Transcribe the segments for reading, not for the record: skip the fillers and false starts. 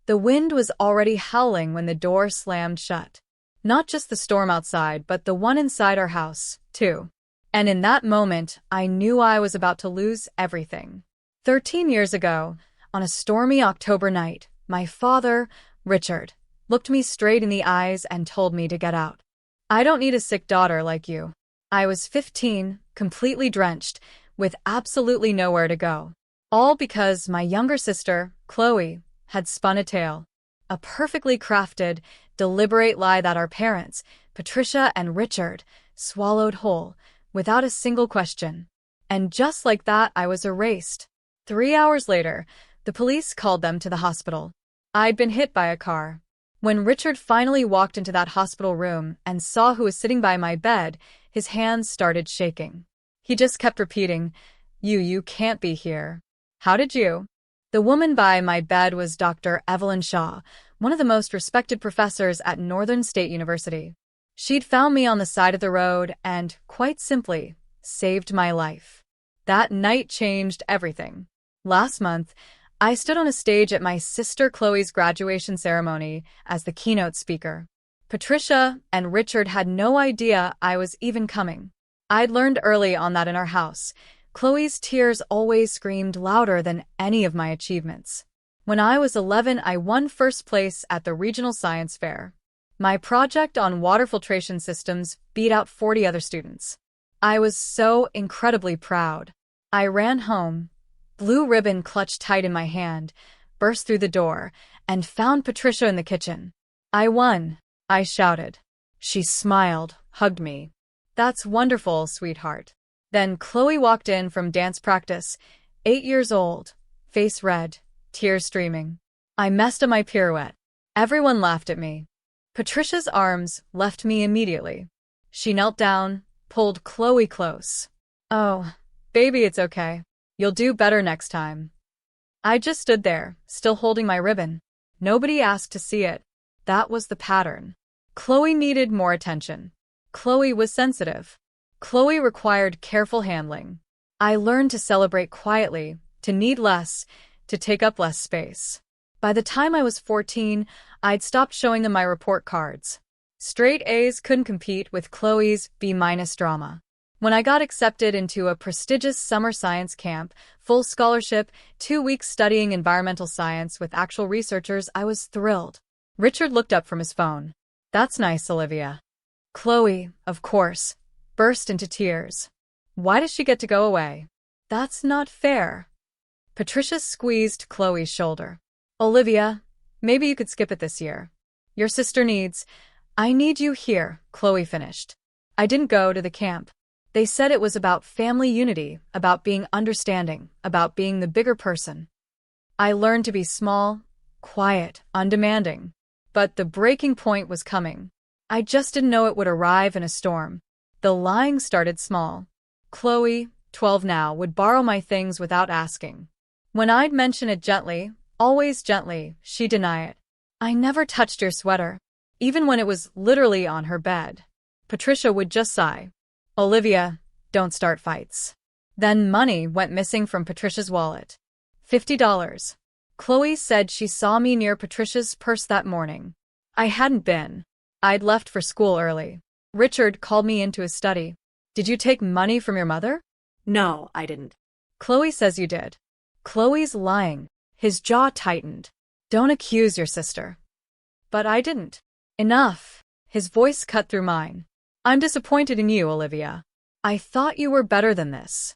The wind was already howling when the door slammed shut. Not just the storm outside, but the one inside our house, too. And in that moment, I knew I was about to lose everything. 13 years ago, on a stormy October night, my father, Richard, looked me straight in the eyes and told me to get out. I don't need a sick daughter like you. I was 15, completely drenched, with absolutely nowhere to go. All because my younger sister, Chloe, had spun a tale. A perfectly crafted, deliberate lie that our parents, Patricia and Richard, swallowed whole, without a single question. And just like that, I was erased. 3 hours later, the police called them to the hospital. I'd been hit by a car. When Richard finally walked into that hospital room and saw who was sitting by my bed, his hands started shaking. He just kept repeating, You can't be here. How did you? The woman by my bed was Dr. Evelyn Shaw, one of the most respected professors at Northern State University. She'd found me on the side of the road and, quite simply, saved my life. That night changed everything. Last month, I stood on a stage at my sister Chloe's graduation ceremony as the keynote speaker. Patricia and Richard had no idea I was even coming. I'd learned early on that in our house, Chloe's tears always screamed louder than any of my achievements. When I was 11, I won first place at the regional science fair. My project on water filtration systems beat out 40 other students. I was so incredibly proud. I ran home, blue ribbon clutched tight in my hand, burst through the door, and found Patricia in the kitchen. I won, I shouted. She smiled, hugged me. That's wonderful, sweetheart. Then Chloe walked in from dance practice, 8 years old, face red, tears streaming. I messed up my pirouette. Everyone laughed at me. Patricia's arms left me immediately. She knelt down, pulled Chloe close. Oh, baby, it's okay. You'll do better next time. I just stood there, still holding my ribbon. Nobody asked to see it. That was the pattern. Chloe needed more attention. Chloe was sensitive. Chloe required careful handling. I learned to celebrate quietly, to need less, to take up less space. By the time I was 14, I'd stopped showing them my report cards. Straight A's couldn't compete with Chloe's B- drama. When I got accepted into a prestigious summer science camp, full scholarship, 2 weeks studying environmental science with actual researchers, I was thrilled. Richard looked up from his phone. That's nice, Olivia. Chloe, of course, burst into tears. Why does she get to go away? That's not fair. Patricia squeezed Chloe's shoulder. Olivia, maybe you could skip it this year. Your sister needs... I need you here, Chloe finished. I didn't go to the camp. They said it was about family unity, about being understanding, about being the bigger person. I learned to be small, quiet, undemanding. But the breaking point was coming. I just didn't know it would arrive in a storm. The lying started small. Chloe, 12 now, would borrow my things without asking. When I'd mention it gently, always gently, she'd deny it. I never touched your sweater, even when it was literally on her bed. Patricia would just sigh. Olivia, don't start fights. Then money went missing from Patricia's wallet. $50. Chloe said she saw me near Patricia's purse that morning. I hadn't been. I'd left for school early. Richard called me into his study. Did you take money from your mother? No, I didn't. Chloe says you did. Chloe's lying. His jaw tightened. Don't accuse your sister. But I didn't. Enough. His voice cut through mine. I'm disappointed in you, Olivia. I thought you were better than this.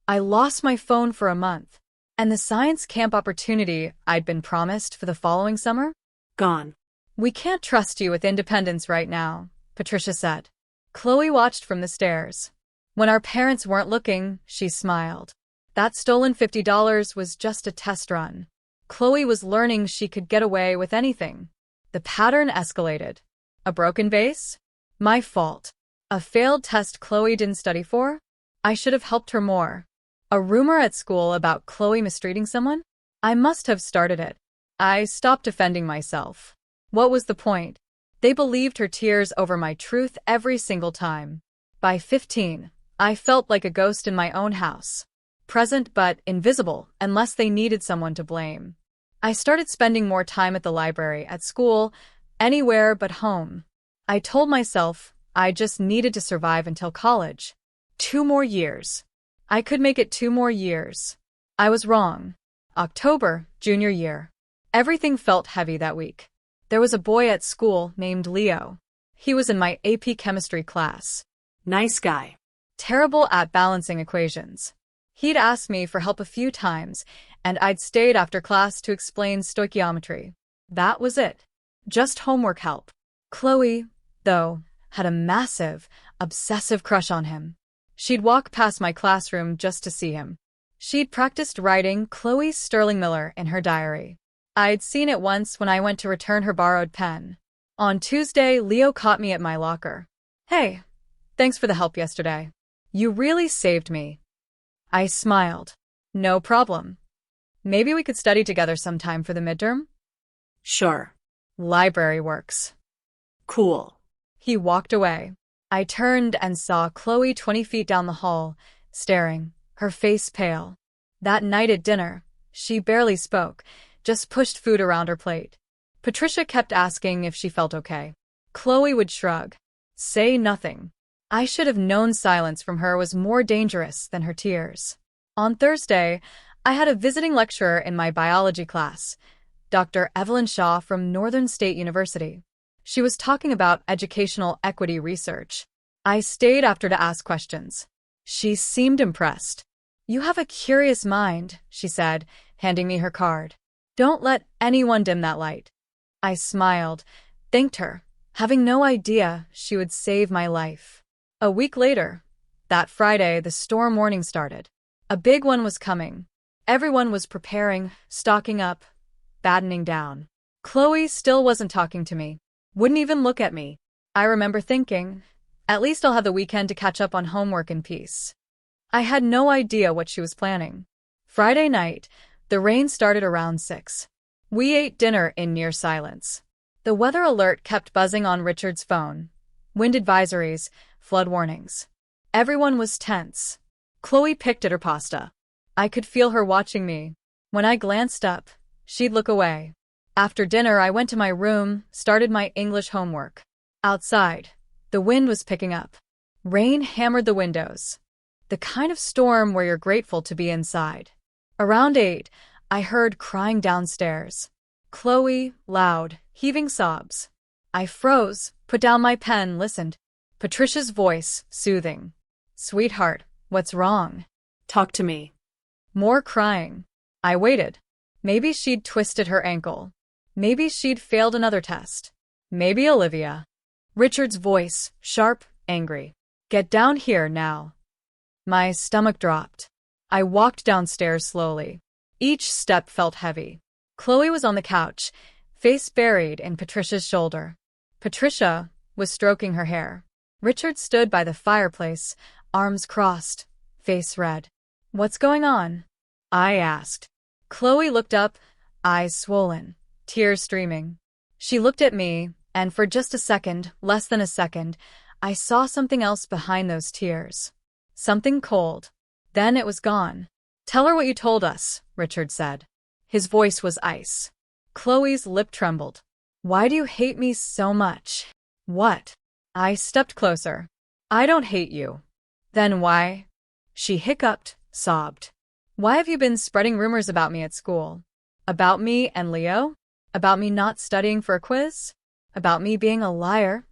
I lost my phone for a month. And the science camp opportunity I'd been promised for the following summer? Gone. We can't trust you with independence right now, Patricia said. Chloe watched from the stairs. When our parents weren't looking, she smiled. That stolen $50 was just a test run. Chloe was learning she could get away with anything. The pattern escalated. A broken vase? My fault. A failed test Chloe didn't study for? I should have helped her more. A rumor at school about Chloe mistreating someone? I must have started it. I stopped defending myself. What was the point? They believed her tears over my truth every single time. By 15, I felt like a ghost in my own house. Present but invisible unless they needed someone to blame. I started spending more time at the library, at school, anywhere but home. I told myself I just needed to survive until college. 2 more years. I could make it 2 more years. I was wrong. October, junior year. Everything felt heavy that week. There was a boy at school named Leo. He was in my AP chemistry class. Nice guy. Terrible at balancing equations. He'd asked me for help a few times, and I'd stayed after class to explain stoichiometry. That was it. Just homework help. Chloe, though, had a massive, obsessive crush on him. She'd walk past my classroom just to see him. She'd practiced writing Chloe Sterling Miller in her diary. I'd seen it once when I went to return her borrowed pen. On Tuesday, Leo caught me at my locker. "Hey, thanks for the help yesterday. You really saved me." I smiled. "No problem. Maybe we could study together sometime for the midterm?" Sure. Library works. Cool. He walked away. I turned and saw Chloe 20 feet down the hall, staring, her face pale. That night at dinner, she barely spoke, just pushed food around her plate. Patricia kept asking if she felt okay. Chloe would shrug. Say nothing. I should have known silence from her was more dangerous than her tears. On Thursday, I had a visiting lecturer in my biology class, Dr. Evelyn Shaw from Northern State University. She was talking about educational equity research. I stayed after to ask questions. She seemed impressed. "You have a curious mind," she said, handing me her card. "Don't let anyone dim that light." I smiled, thanked her, having no idea she would save my life. A week later, that Friday, the storm warning started. A big one was coming. Everyone was preparing, stocking up, battening down. Chloe still wasn't talking to me. Wouldn't even look at me. I remember thinking, at least I'll have the weekend to catch up on homework in peace. I had no idea what she was planning. Friday night, the rain started around 6. We ate dinner in near silence. The weather alert kept buzzing on Richard's phone. Wind advisories, flood warnings. Everyone was tense. Chloe picked at her pasta. I could feel her watching me. When I glanced up, she'd look away. After dinner, I went to my room, started my English homework. Outside, the wind was picking up. Rain hammered the windows. The kind of storm where you're grateful to be inside. Around 8, I heard crying downstairs. Chloe, loud, heaving sobs. I froze, put down my pen, listened. Patricia's voice, soothing. "Sweetheart, what's wrong?" Talk to me. More crying. I waited. Maybe she'd twisted her ankle. Maybe she'd failed another test. Maybe Olivia. Richard's voice, sharp, angry. "Get down here now." My stomach dropped. I walked downstairs slowly. Each step felt heavy. Chloe was on the couch, face buried in Patricia's shoulder. Patricia was stroking her hair. Richard stood by the fireplace, arms crossed, face red. "What's going on?" I asked. Chloe looked up, eyes swollen, tears streaming. She looked at me, and for just a second, less than a second, I saw something else behind those tears. Something cold. Then it was gone. "Tell her what you told us," Richard said. His voice was ice. Chloe's lip trembled. "Why do you hate me so much?" "What?" I stepped closer. "I don't hate you." "Then why?" She hiccuped, sobbed. "Why have you been spreading rumors about me at school? About me and Leo? About me not studying for a quiz? About me being a liar?"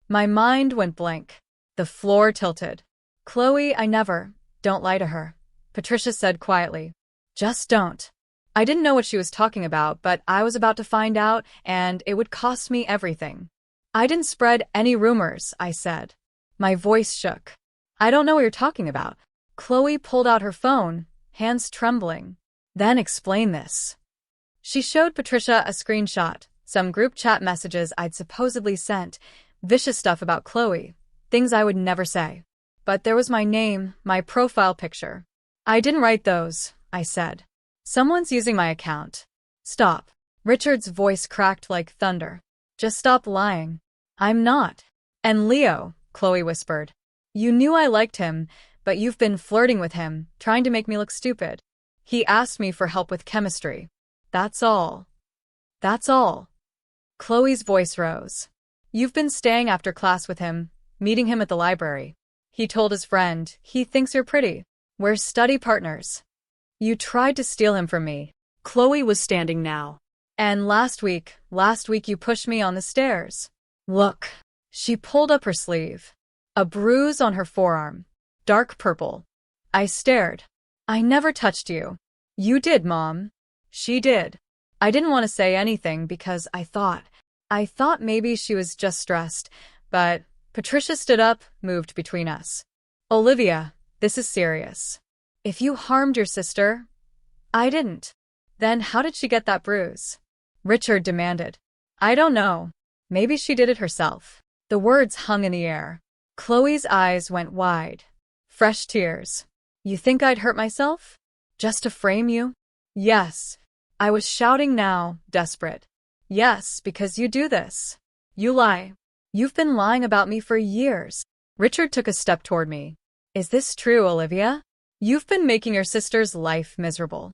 My mind went blank. The floor tilted. "Chloe, don't lie to her," Patricia said quietly. "Just don't." I didn't know what she was talking about, but I was about to find out, and it would cost me everything. "I didn't spread any rumors," I said. My voice shook. "I don't know what you're talking about." Chloe pulled out her phone, hands trembling. "Then explain this." She showed Patricia a screenshot, some group chat messages I'd supposedly sent, vicious stuff about Chloe, things I would never say. But there was my name, my profile picture. "I didn't write those," I said. "Someone's using my account." "Stop." Richard's voice cracked like thunder. "Just stop lying." "I'm not." "And Leo," Chloe whispered. "You knew I liked him, but you've been flirting with him, trying to make me look stupid. He asked me for help with chemistry." That's all. That's all. Chloe's voice rose. You've been staying after class with him, meeting him at the library. He told his friend, he thinks you're pretty. We're study partners. You tried to steal him from me. Chloe was standing now. And last week you pushed me on the stairs. Look. She pulled up her sleeve. A bruise on her forearm. Dark purple. I stared. I never touched you. You did, Mom. She did. I didn't want to say anything because I thought maybe she was just stressed, but Patricia stood up, moved between us. Olivia, this is serious. If you harmed your sister, I didn't. Then how did she get that bruise? Richard demanded. I don't know. Maybe she did it herself. The words hung in the air. Chloe's eyes went wide. Fresh tears. You think I'd hurt myself? Just to frame you? Yes. I was shouting now, desperate. Yes, because you do this. You lie. You've been lying about me for years. Richard took a step toward me. Is this true, Olivia? You've been making your sister's life miserable.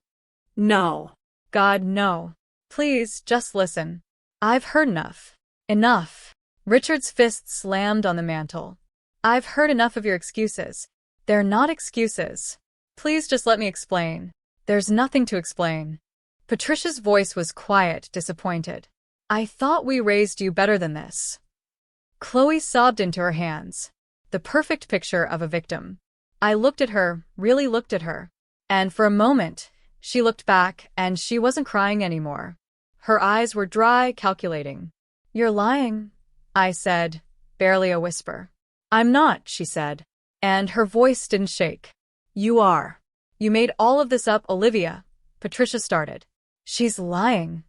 No. God, no. Please, just listen. I've heard enough. Enough. Richard's fist slammed on the mantel. I've heard enough of your excuses. They're not excuses. Please just let me explain. There's nothing to explain. Patricia's voice was quiet, disappointed. I thought we raised you better than this. Chloe sobbed into her hands. The perfect picture of a victim. I looked at her, really looked at her. And for a moment, she looked back and she wasn't crying anymore. Her eyes were dry, calculating. You're lying, I said, barely a whisper. I'm not, she said. And her voice didn't shake. You are. You made all of this up, Olivia, Patricia started. She's lying.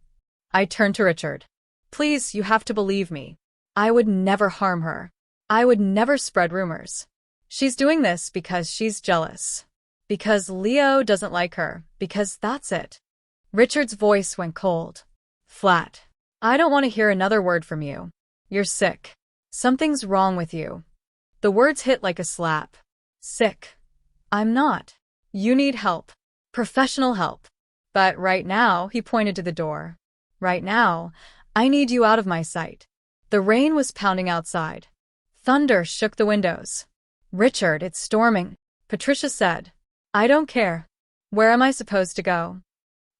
I turned to Richard. Please, you have to believe me. I would never harm her. I would never spread rumors. She's doing this because she's jealous. Because Leo doesn't like her. Because that's it. Richard's voice went cold. Flat. I don't want to hear another word from you. You're sick. Something's wrong with you. The words hit like a slap. Sick. I'm not. You need help. Professional help. But right now, he pointed to the door. Right now, I need you out of my sight. The rain was pounding outside. Thunder shook the windows. Richard, it's storming, Patricia said. I don't care. Where am I supposed to go?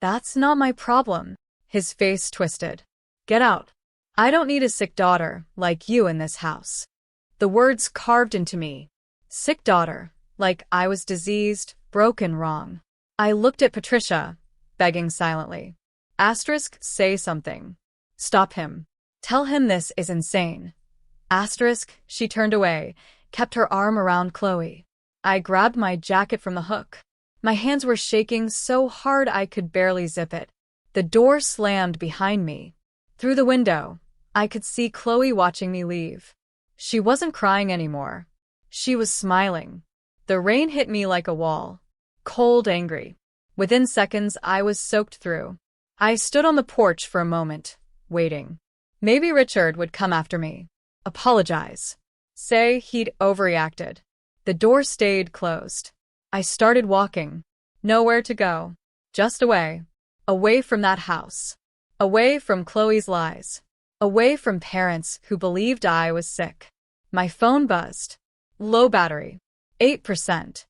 That's not my problem. His face twisted. Get out. I don't need a sick daughter like you in this house. The words carved into me. Sick daughter, like I was diseased, broken, wrong. I looked at Patricia, begging silently. Asterisk, say something. Stop him. Tell him this is insane. Asterisk, she turned away, kept her arm around Chloe. I grabbed my jacket from the hook. My hands were shaking so hard I could barely zip it. The door slammed behind me. Through the window, I could see Chloe watching me leave. She wasn't crying anymore. She was smiling. The rain hit me like a wall. Cold, angry. Within seconds, I was soaked through. I stood on the porch for a moment, waiting. Maybe Richard would come after me. Apologize. Say he'd overreacted. The door stayed closed. I started walking. Nowhere to go. Just away. Away from that house. Away from Chloe's lies. Away from parents who believed I was sick. My phone buzzed. Low battery. 8%.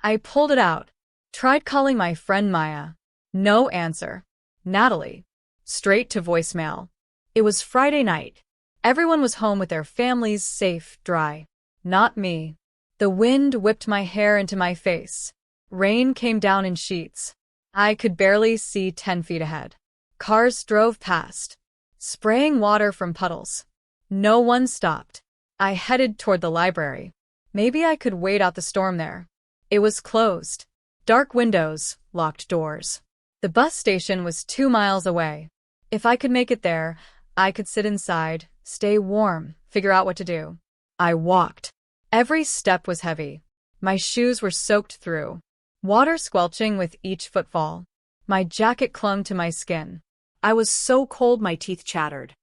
I pulled it out. Tried calling my friend Maya. No answer. Natalie. Straight to voicemail. It was Friday night. Everyone was home with their families, safe, dry. Not me. The wind whipped my hair into my face. Rain came down in sheets. I could barely see 10 feet ahead. Cars drove past, spraying water from puddles. No one stopped. I headed toward the library. Maybe I could wait out the storm there. It was closed. Dark windows, locked doors. The bus station was 2 miles away. If I could make it there, I could sit inside, stay warm, figure out what to do. I walked. Every step was heavy. My shoes were soaked through. Water squelching with each footfall. My jacket clung to my skin. I was so cold my teeth chattered.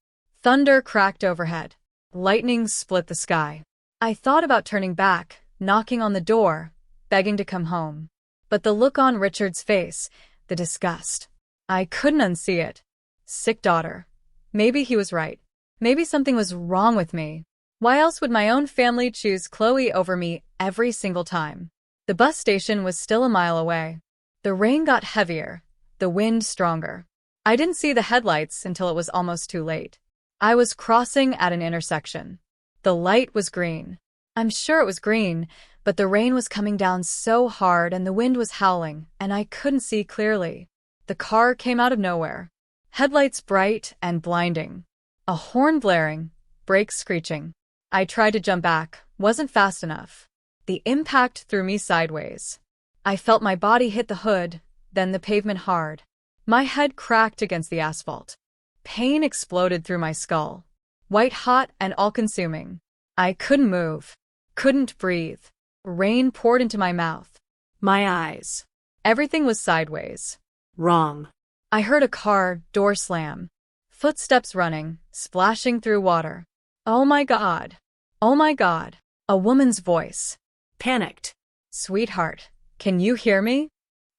Thunder cracked overhead. Lightning split the sky. I thought about turning back, knocking on the door, begging to come home. But the look on Richard's face, the disgust. I couldn't unsee it. Sick daughter. Maybe he was right. Maybe something was wrong with me. Why else would my own family choose Chloe over me every single time? The bus station was still a mile away. The rain got heavier, the wind stronger. I didn't see the headlights until it was almost too late. I was crossing at an intersection. The light was green. I'm sure it was green, but the rain was coming down so hard and the wind was howling, and I couldn't see clearly. The car came out of nowhere. Headlights bright and blinding. A horn blaring, brakes screeching. I tried to jump back, wasn't fast enough. The impact threw me sideways. I felt my body hit the hood, then the pavement hard. My head cracked against the asphalt. Pain exploded through my skull. White hot and all-consuming. I couldn't move. Couldn't breathe. Rain poured into my mouth. My eyes. Everything was sideways. Wrong. I heard a car door slam. Footsteps running, splashing through water. Oh my God. Oh my God. A woman's voice. Panicked. Sweetheart, can you hear me?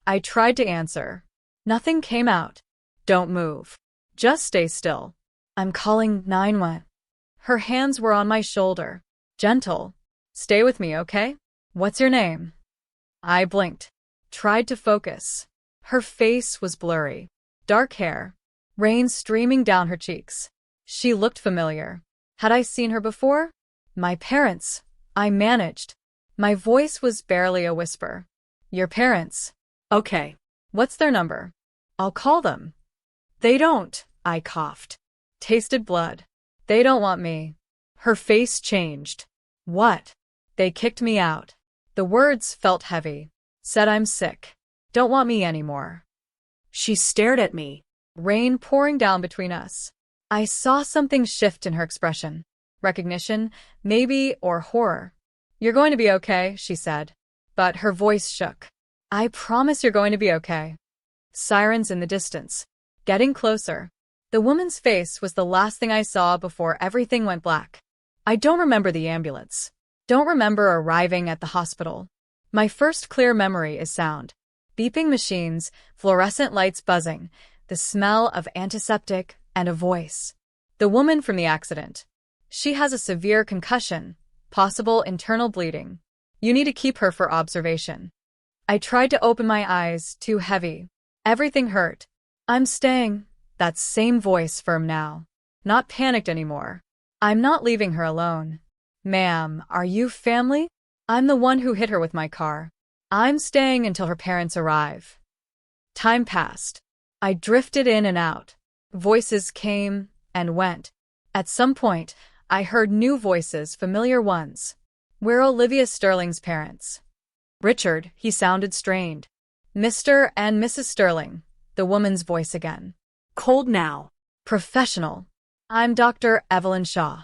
I tried to answer. Nothing came out. Don't move. Just stay still. I'm calling 911. Her hands were on my shoulder. Gentle. Stay with me, okay? What's your name? I blinked. Tried to focus. Her face was blurry. Dark hair. Rain streaming down her cheeks. She looked familiar. Had I seen her before? My parents. I managed. My voice was barely a whisper. Your parents. Okay. What's their number? I'll call them. They don't, I coughed. Tasted blood. They don't want me. Her face changed. What? They kicked me out. The words felt heavy. Said I'm sick. Don't want me anymore. She stared at me. Rain pouring down between us. I saw something shift in her expression. Recognition, maybe, or horror. You're going to be okay, she said. But her voice shook. I promise you're going to be okay. Sirens in the distance. Getting closer. The woman's face was the last thing I saw before everything went black. I don't remember the ambulance. Don't remember arriving at the hospital. My first clear memory is sound. Beeping machines, fluorescent lights buzzing, the smell of antiseptic, and a voice. The woman from the accident. She has a severe concussion, possible internal bleeding. You need to keep her for observation. I tried to open my eyes, too heavy. Everything hurt. I'm staying. That same voice firm now. Not panicked anymore. I'm not leaving her alone. Ma'am, are you family? I'm the one who hit her with my car. I'm staying until her parents arrive. Time passed. I drifted in and out. Voices came and went. At some point, I heard new voices, familiar ones. We're Olivia Sterling's parents. Richard, he sounded strained. Mr. and Mrs. Sterling, the woman's voice again. Cold now. Professional. I'm Dr. Evelyn Shaw.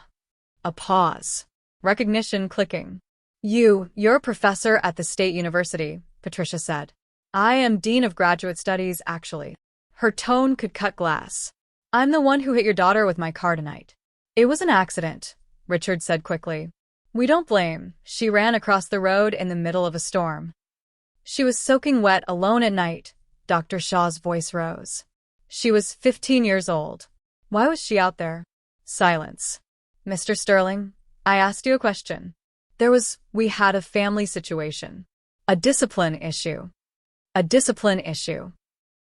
A pause. Recognition clicking. You're a professor at the State University, Patricia said. I am Dean of Graduate Studies, actually. Her tone could cut glass. I'm the one who hit your daughter with my car tonight. It was an accident, Richard said quickly. We don't blame. She ran across the road in the middle of a storm. She was soaking wet alone at night. Dr. Shaw's voice rose. She was 15 years old. Why was she out there? Silence. Mr. Sterling, I asked you a question. We had a family situation. A discipline issue. A discipline issue.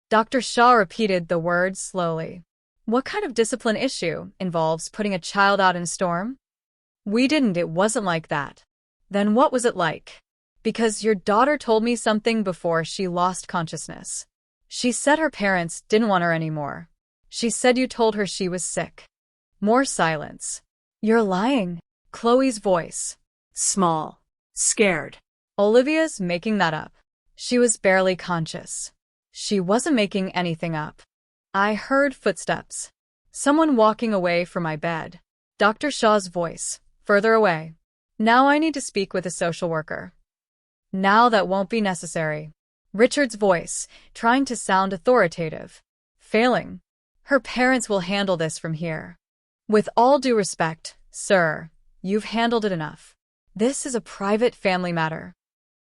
Dr. Shaw repeated the words slowly. What kind of discipline issue involves putting a child out in a storm? It wasn't like that. Then what was it like? Because your daughter told me something before she lost consciousness. She said her parents didn't want her anymore. She said you told her she was sick. More silence. You're lying. Chloe's voice. Small. Scared. Olivia's making that up. She was barely conscious. She wasn't making anything up. I heard footsteps. Someone walking away from my bed. Dr. Shaw's voice, further away. Now I need to speak with a social worker. Now that won't be necessary. Richard's voice, trying to sound authoritative. Failing. Her parents will handle this from here. With all due respect, sir, you've handled it enough. This is a private family matter.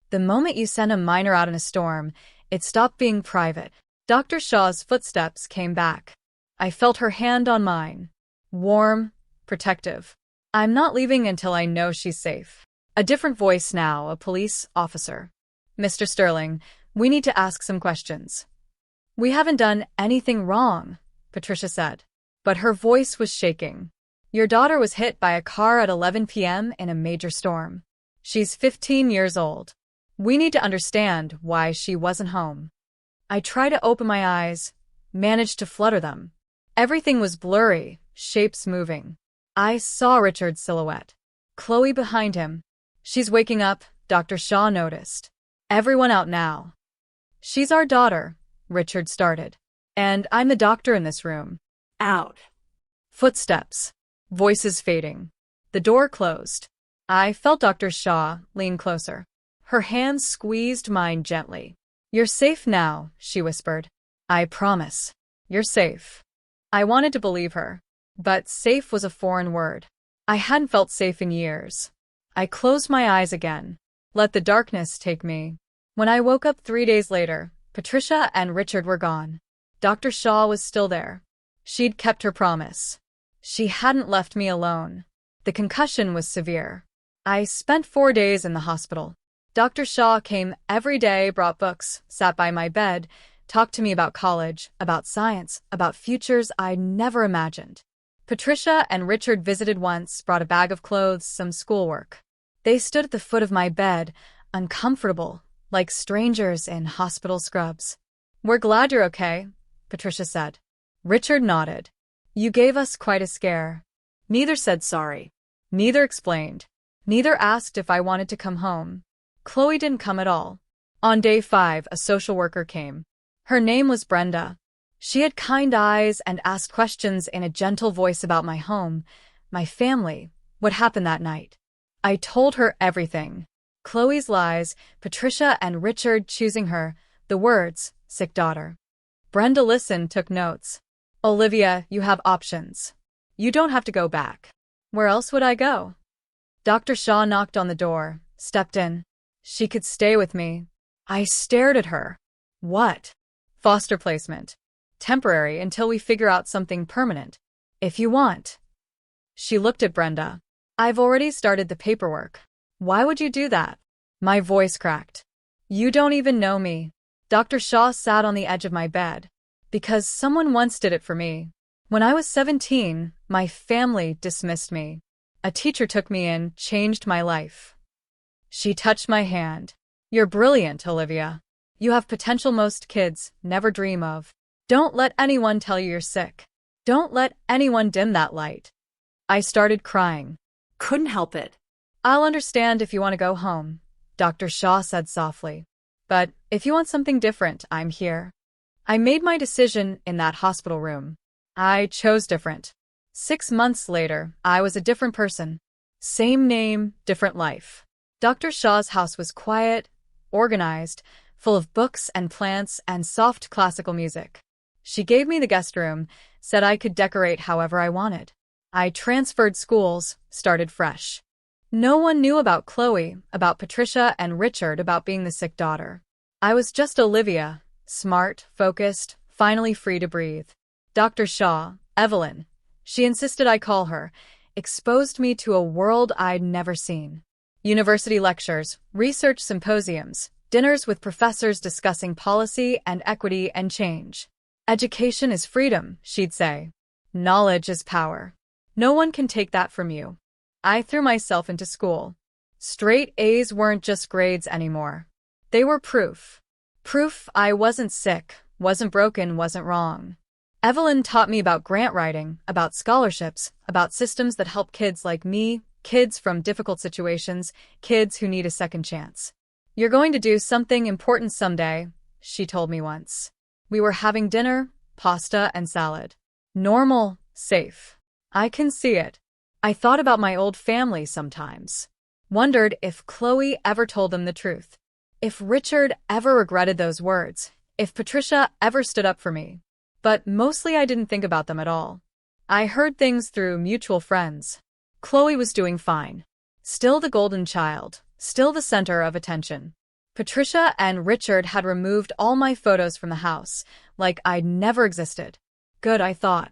The moment you send a minor out in a storm, it stopped being private. Dr. Shaw's footsteps came back. I felt her hand on mine. Warm, protective. I'm not leaving until I know she's safe. A different voice now, a police officer. Mr. Sterling, we need to ask some questions. We haven't done anything wrong, Patricia said. But her voice was shaking. Your daughter was hit by a car at 11 p.m. in a major storm. She's 15 years old. We need to understand why she wasn't home. I tried to open my eyes, managed to flutter them. Everything was blurry, shapes moving. I saw Richard's silhouette. Chloe behind him. She's waking up, Dr. Shaw noticed. Everyone out now. She's our daughter, Richard started. And I'm the doctor in this room. Out. Footsteps. Voices fading. The door closed. I felt Dr. Shaw lean closer. Her hands squeezed mine gently. You're safe now, she whispered. I promise. You're safe. I wanted to believe her. But safe was a foreign word. I hadn't felt safe in years. I closed my eyes again. Let the darkness take me. When I woke up 3 days later, Patricia and Richard were gone. Dr. Shaw was still there. She'd kept her promise. She hadn't left me alone. The concussion was severe. I spent 4 days in the hospital. Dr. Shaw came every day, brought books, sat by my bed, talked to me about college, about science, about futures I'd never imagined. Patricia and Richard visited once, brought a bag of clothes, some schoolwork. They stood at the foot of my bed, uncomfortable, like strangers in hospital scrubs. We're glad you're okay, Patricia said. Richard nodded. You gave us quite a scare. Neither said sorry. Neither explained. Neither asked if I wanted to come home. Chloe didn't come at all. On day 5, a social worker came. Her name was Brenda. She had kind eyes and asked questions in a gentle voice about my home, my family, what happened that night. I told her everything. Chloe's lies, Patricia and Richard choosing her, the words, sick daughter. Brenda listened, took notes. Olivia, you have options. You don't have to go back. Where else would I go? Dr. Shaw knocked on the door, stepped in. She could stay with me. I stared at her. What? Foster placement. Temporary until we figure out something permanent. If you want. She looked at Brenda. I've already started the paperwork. Why would you do that? My voice cracked. You don't even know me. Dr. Shaw sat on the edge of my bed. Because someone once did it for me. When I was 17, my family dismissed me. A teacher took me in, changed my life. She touched my hand. You're brilliant, Olivia. You have potential most kids never dream of. Don't let anyone tell you you're sick. Don't let anyone dim that light. I started crying. Couldn't help it. I'll understand if you want to go home, Dr. Shaw said softly. But if you want something different, I'm here. I made my decision in that hospital room. I chose different. 6 months later, I was a different person. Same name, different life. Dr. Shaw's house was quiet, organized, full of books and plants and soft classical music. She gave me the guest room, said I could decorate however I wanted. I transferred schools, started fresh. No one knew about Chloe, about Patricia and Richard, about being the sick daughter. I was just Olivia, smart, focused, finally free to breathe. Dr. Shaw, Evelyn, she insisted I call her, exposed me to a world I'd never seen. University lectures, research symposiums, dinners with professors discussing policy and equity and change. Education is freedom, she'd say. Knowledge is power. No one can take that from you. I threw myself into school. Straight A's weren't just grades anymore. They were proof. Proof I wasn't sick, wasn't broken, wasn't wrong. Evelyn taught me about grant writing, about scholarships, about systems that help kids like me, kids from difficult situations, kids who need a second chance. You're going to do something important someday, she told me once. We were having dinner, pasta and salad. Normal, safe. I can see it. I thought about my old family sometimes. Wondered if Chloe ever told them the truth. If Richard ever regretted those words. If Patricia ever stood up for me. But mostly I didn't think about them at all. I heard things through mutual friends. Chloe was doing fine. Still the golden child. Still the center of attention. Patricia and Richard had removed all my photos from the house, like I'd never existed. Good, I thought.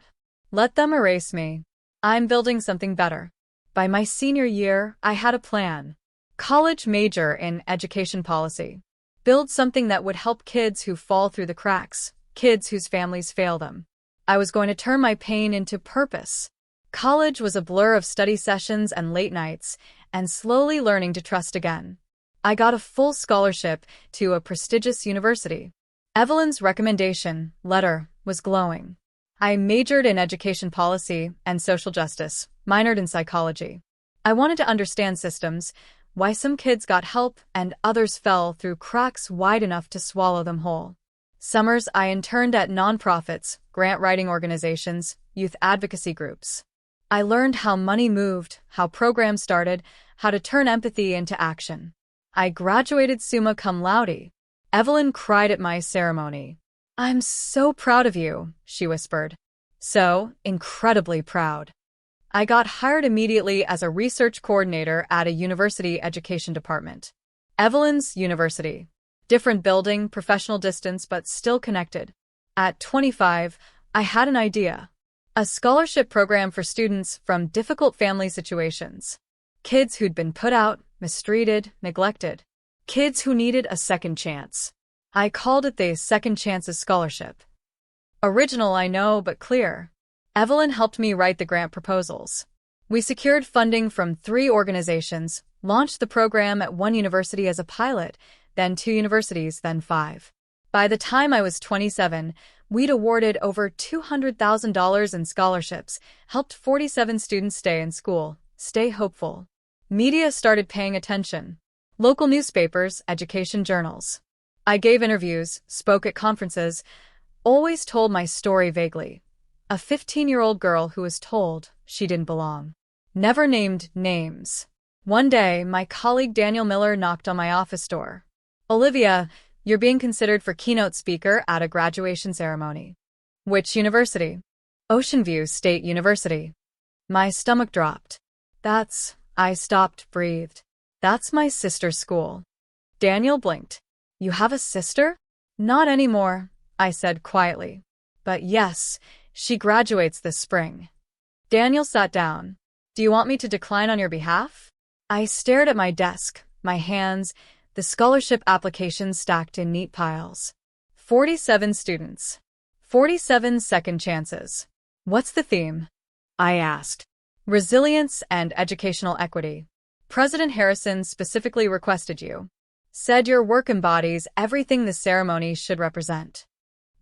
Let them erase me. I'm building something better. By my senior year, I had a plan. College major in education policy. Build something that would help kids who fall through the cracks, kids whose families fail them. I was going to turn my pain into purpose. College was a blur of study sessions and late nights, and slowly learning to trust again. I got a full scholarship to a prestigious university. Evelyn's recommendation letter was glowing. I majored in education policy and social justice, minored in psychology. I wanted to understand systems, why some kids got help and others fell through cracks wide enough to swallow them whole. Summers I interned at nonprofits, grant-writing organizations, youth advocacy groups. I learned how money moved, how programs started, how to turn empathy into action. I graduated summa cum laude. Evelyn cried at my ceremony. "I'm so proud of you," she whispered. So incredibly proud. I got hired immediately as a research coordinator at a university education department. Evelyn's university. Different building, professional distance, but still connected. At 25, I had an idea. A scholarship program for students from difficult family situations. Kids who'd been put out, mistreated, neglected. Kids who needed a second chance. I called it the Second Chances Scholarship. Original, I know, but clear. Evelyn helped me write the grant proposals. We secured funding from 3 organizations, launched the program at 1 university as a pilot, then 2 universities, then 5. By the time I was 27, we'd awarded over $200,000 in scholarships, helped 47 students stay in school, stay hopeful. Media started paying attention. Local newspapers, education journals. I gave interviews, spoke at conferences, always told my story vaguely. A 15-year-old girl who was told she didn't belong. Never named names. One day, my colleague Daniel Miller knocked on my office door. "Olivia, you're being considered for keynote speaker at a graduation ceremony." "Which university?" "Ocean View State University." My stomach dropped. I stopped, breathed. "That's my sister's school." Daniel blinked. "You have a sister?" "Not anymore," I said quietly. "But yes, she graduates this spring." Daniel sat down. "Do you want me to decline on your behalf?" I stared at my desk, my hands, the scholarship applications stacked in neat piles. 47 students. 47 second chances. "What's the theme?" I asked. "Resilience and educational equity. President Harrison specifically requested you. Said your work embodies everything the ceremony should represent."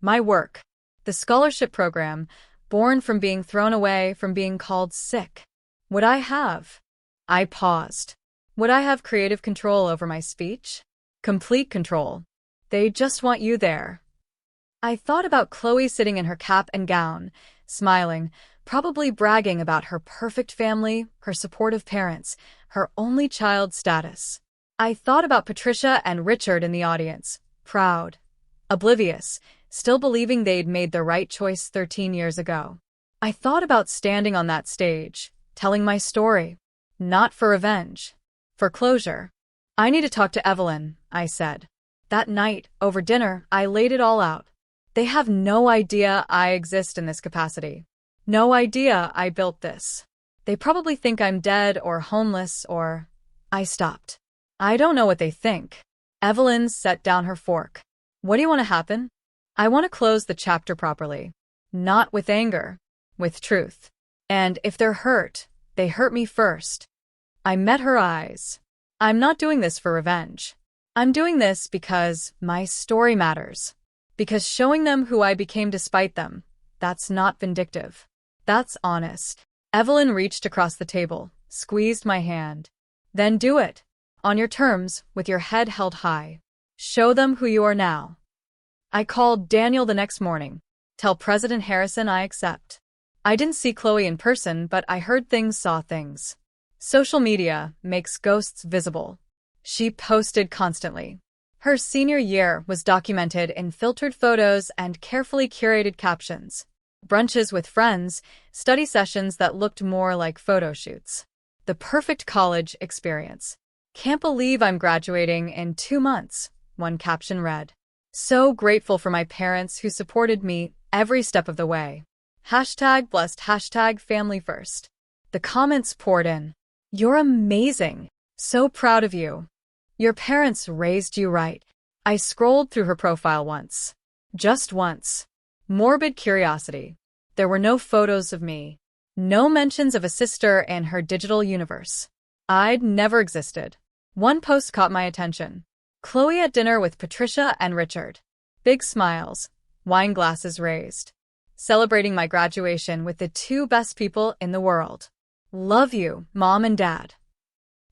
My work. The scholarship program, born from being thrown away, from being called sick. Would I have? I paused. Would I have creative control over my speech? Complete control. They just want you there. I thought about Chloe sitting in her cap and gown, smiling, probably bragging about her perfect family, her supportive parents, her only child status. I thought about Patricia and Richard in the audience, proud, oblivious, still believing they'd made the right choice 13 years ago. I thought about standing on that stage, telling my story. Not for revenge. For closure. "I need to talk to Evelyn," I said. That night, over dinner, I laid it all out. They have no idea I exist in this capacity. No idea I built this. They probably think I'm dead or homeless or... I stopped. I don't know what they think. Evelyn set down her fork. "What do you want to happen?" "I want to close the chapter properly. Not with anger. With truth. And if they're hurt, they hurt me first." I met her eyes. "I'm not doing this for revenge. I'm doing this because my story matters. Because showing them who I became despite them, that's not vindictive. That's honest." Evelyn reached across the table, squeezed my hand. "Then do it. On your terms, with your head held high. Show them who you are now." I called Daniel the next morning. "Tell President Harrison I accept." I didn't see Chloe in person, but I heard things, saw things. Social media makes ghosts visible. She posted constantly. Her senior year was documented in filtered photos and carefully curated captions. Brunches with friends, study sessions that looked more like photo shoots. The perfect college experience. Can't believe I'm graduating in 2 months, one caption read. So grateful for my parents who supported me every step of the way. Hashtag blessed, hashtag family first. The comments poured in. You're amazing. So proud of you. Your parents raised you right. I scrolled through her profile once. Just once. Morbid curiosity. There were no photos of me. No mentions of a sister in her digital universe. I'd never existed. One post caught my attention. Chloe at dinner with Patricia and Richard. Big smiles. Wine glasses raised. Celebrating my graduation with the two best people in the world. Love you, Mom and Dad.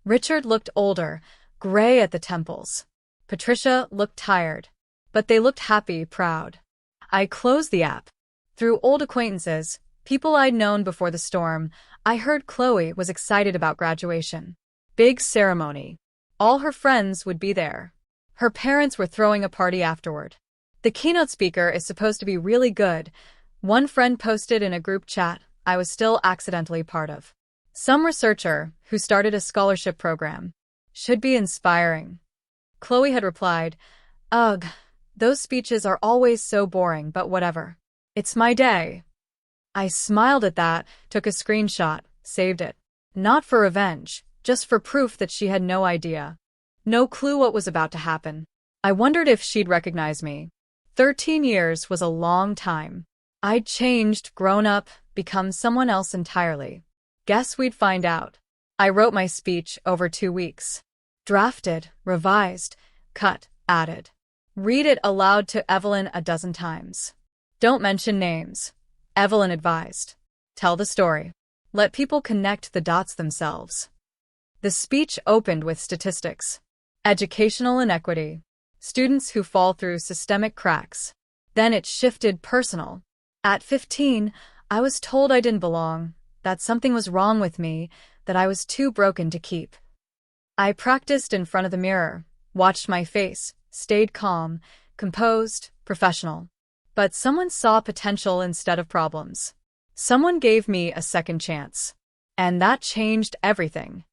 Richard looked older, gray at the temples. Patricia looked tired, but they looked happy, proud. I closed the app. Through old acquaintances, people I'd known before the storm, I heard Chloe was excited about graduation. Big ceremony. All her friends would be there. Her parents were throwing a party afterward. The keynote speaker is supposed to be really good. One friend posted in a group chat I was still accidentally part of. Some researcher who started a scholarship program. Should be inspiring. Chloe had replied, Ugh, those speeches are always so boring, but whatever. It's my day. I smiled at that, took a screenshot, saved it. Not for revenge, just for proof that she had no idea. No clue what was about to happen. I wondered if she'd recognize me. 13 years was a long time. I'd changed, grown up, become someone else entirely. Guess we'd find out. I wrote my speech over 2 weeks. Drafted, revised, cut, added. Read it aloud to Evelyn a dozen times. Don't mention names. Evelyn advised. Tell the story. Let people connect the dots themselves. The speech opened with statistics. Educational inequity. Students who fall through systemic cracks. Then it shifted personal. At 15, I was told I didn't belong, that something was wrong with me, that I was too broken to keep. I practiced in front of the mirror, watched my face, stayed calm, composed, professional. But someone saw potential instead of problems. Someone gave me a second chance. And that changed everything.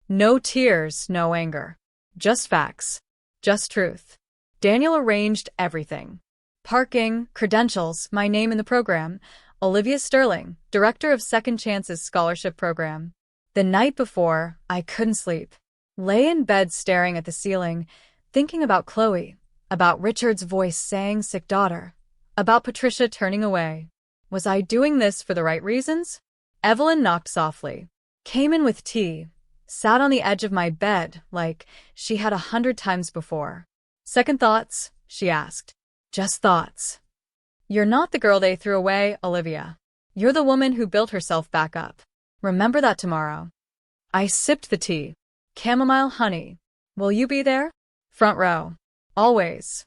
No tears, no anger. Just facts. Just truth. Daniel arranged everything. Parking, credentials, my name in the program. Olivia Sterling, director of Second Chances Scholarship Program. The night before, I couldn't sleep. Lay in bed staring at the ceiling, thinking about Chloe, about Richard's voice saying sick daughter, about Patricia turning away. Was I doing this for the right reasons? Evelyn knocked softly. Came in with tea. Sat on the edge of my bed like she had 100 times before. Second thoughts? She asked. Just thoughts. You're not the girl they threw away, Olivia. You're the woman who built herself back up. Remember that tomorrow. I sipped the tea. Chamomile honey. Will you be there? Front row. Always.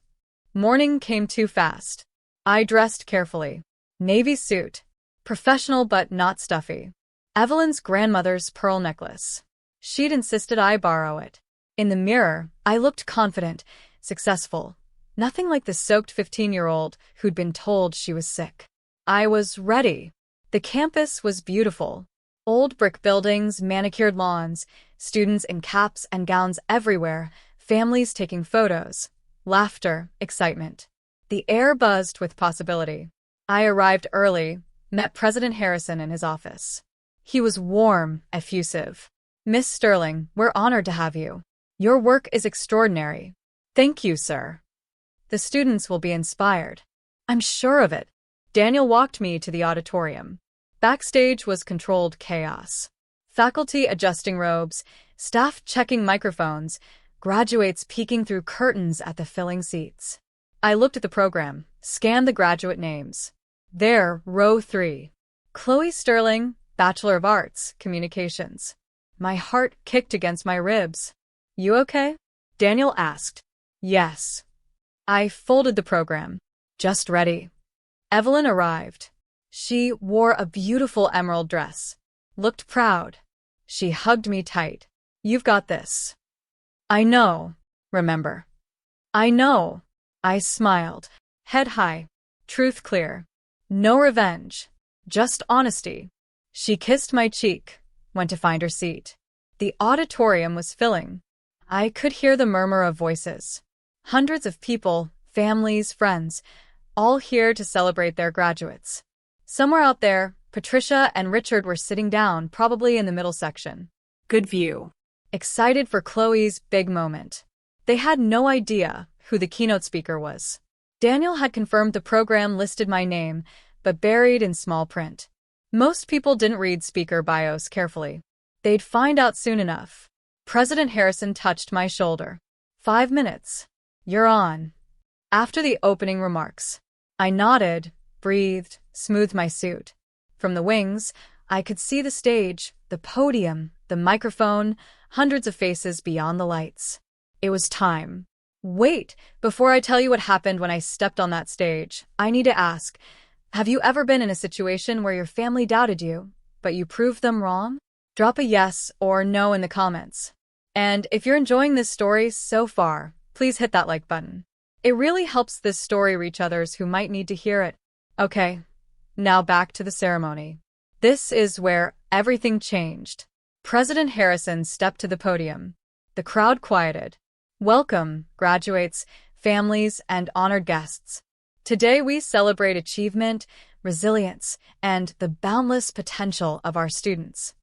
Morning came too fast. I dressed carefully. Navy suit. Professional but not stuffy. Evelyn's grandmother's pearl necklace. She'd insisted I borrow it. In the mirror, I looked confident, successful. Nothing like the soaked 15-year-old who'd been told she was sick. I was ready. The campus was beautiful. Old brick buildings, manicured lawns, students in caps and gowns everywhere, families taking photos, laughter, excitement. The air buzzed with possibility. I arrived early, met President Harrison in his office. He was warm, effusive. Miss Sterling, we're honored to have you. Your work is extraordinary. Thank you, sir. The students will be inspired. I'm sure of it. Daniel walked me to the auditorium. Backstage was controlled chaos. Faculty adjusting robes, staff checking microphones, graduates peeking through curtains at the filling seats. I looked at the program, scanned the graduate names. There, row 3. Chloe Sterling, Bachelor of Arts, Communications. My heart kicked against my ribs. You okay? Daniel asked. Yes. I folded the program. Just ready. Evelyn arrived. She wore a beautiful emerald dress. Looked proud. She hugged me tight. You've got this. I know. Remember. I know. I smiled. Head high. Truth clear. No revenge. Just honesty. She kissed my cheek, went to find her seat. The auditorium was filling. I could hear the murmur of voices. Hundreds of people, families, friends, all here to celebrate their graduates. Somewhere out there, Patricia and Richard were sitting down, probably in the middle section. Good view. Excited for Chloe's big moment. They had no idea who the keynote speaker was. Daniel had confirmed the program listed my name, but buried in small print. Most people didn't read speaker bios carefully. They'd find out soon enough. President Harrison touched my shoulder. 5 minutes. You're on. After the opening remarks, I nodded, breathed, smoothed my suit. From the wings, I could see the stage, the podium, the microphone, hundreds of faces beyond the lights. It was time. Wait, before I tell you what happened when I stepped on that stage, I need to ask, have you ever been in a situation where your family doubted you, but you proved them wrong? Drop a yes or no in the comments. And if you're enjoying this story so far, please hit that like button. It really helps this story reach others who might need to hear it. Okay, now back to the ceremony. This is where everything changed. President Harrison stepped to the podium. The crowd quieted. Welcome, graduates, families, and honored guests. Today we celebrate achievement, resilience, and the boundless potential of our students.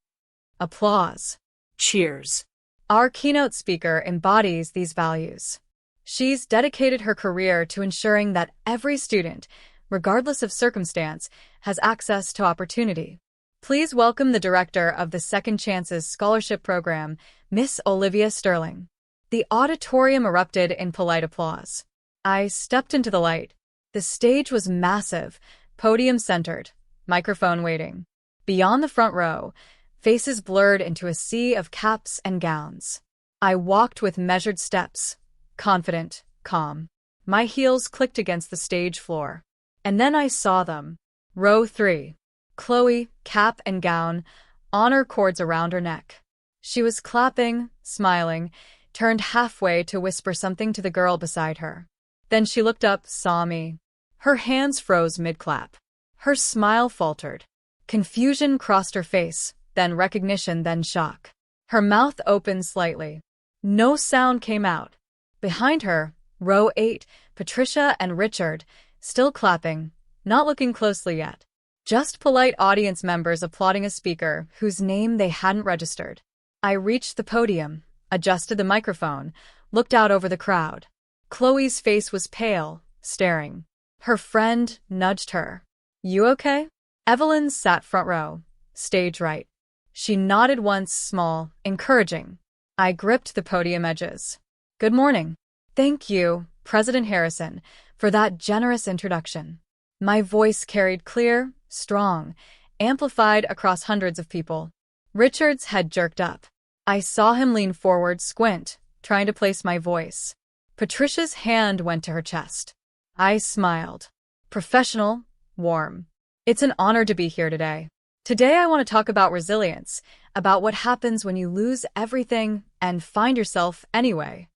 Applause. Cheers. Our keynote speaker embodies these values. She's dedicated her career to ensuring that every student, regardless of circumstance, has access to opportunity. Please welcome the director of the Second Chances Scholarship Program, Miss Olivia Sterling. The auditorium erupted in polite applause. I stepped into the light. The stage was massive, podium centered, microphone waiting. Beyond the front row, faces blurred into a sea of caps and gowns. I walked with measured steps, confident, calm. My heels clicked against the stage floor. And then I saw them. Row 3. Chloe, cap and gown, honor cords around her neck. She was clapping, smiling, turned halfway to whisper something to the girl beside her. Then she looked up, saw me. Her hands froze mid-clap. Her smile faltered. Confusion crossed her face, then recognition, then shock. Her mouth opened slightly. No sound came out. Behind her, row 8, Patricia and Richard, still clapping, not looking closely yet. Just polite audience members applauding a speaker whose name they hadn't registered. I reached the podium, adjusted the microphone, looked out over the crowd. Chloe's face was pale, staring. Her friend nudged her. You okay? Evelyn sat front row, stage right. She nodded once, small, encouraging. I gripped the podium edges. Good morning. Thank you, President Harrison, for that generous introduction. My voice carried clear, strong, amplified across hundreds of people. Richard's head jerked up. I saw him lean forward, squint, trying to place my voice. Patricia's hand went to her chest. I smiled. Professional, warm. It's an honor to be here today. Today I want to talk about resilience, about what happens when you lose everything and find yourself anyway.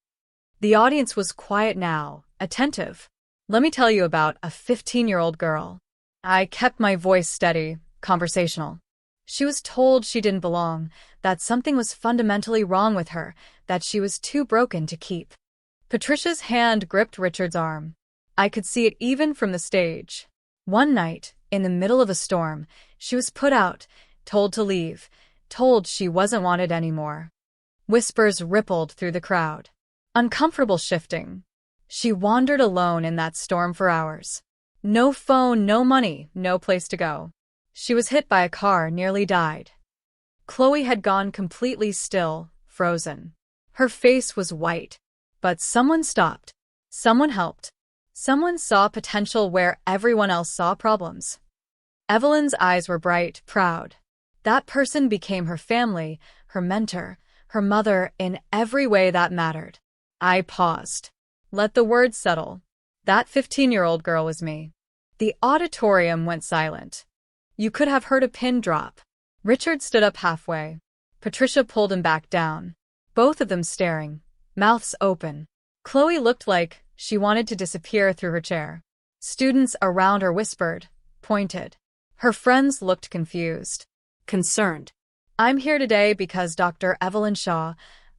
The audience was quiet now, attentive. Let me tell you about a 15-year-old girl. I kept my voice steady, conversational. She was told she didn't belong, that something was fundamentally wrong with her, that she was too broken to keep. Patricia's hand gripped Richard's arm. I could see it even from the stage. One night, in the middle of a storm, she was put out, told to leave, told she wasn't wanted anymore. Whispers rippled through the crowd. Uncomfortable shifting. She wandered alone in that storm for hours. No phone, no money, no place to go. She was hit by a car, nearly died. Chloe had gone completely still, frozen. Her face was white. But someone stopped. Someone helped. Someone saw potential where everyone else saw problems. Evelyn's eyes were bright, proud. That person became her family, her mentor, her mother in every way that mattered. I paused. Let the words settle. That 15-year-old girl was me. The auditorium went silent. You could have heard a pin drop. Richard stood up halfway. Patricia pulled him back down. Both of them staring, mouths open. Chloe looked like she wanted to disappear through her chair. Students around her whispered, pointed. Her friends looked confused. Concerned. I'm here today because Dr. Evelyn Shaw,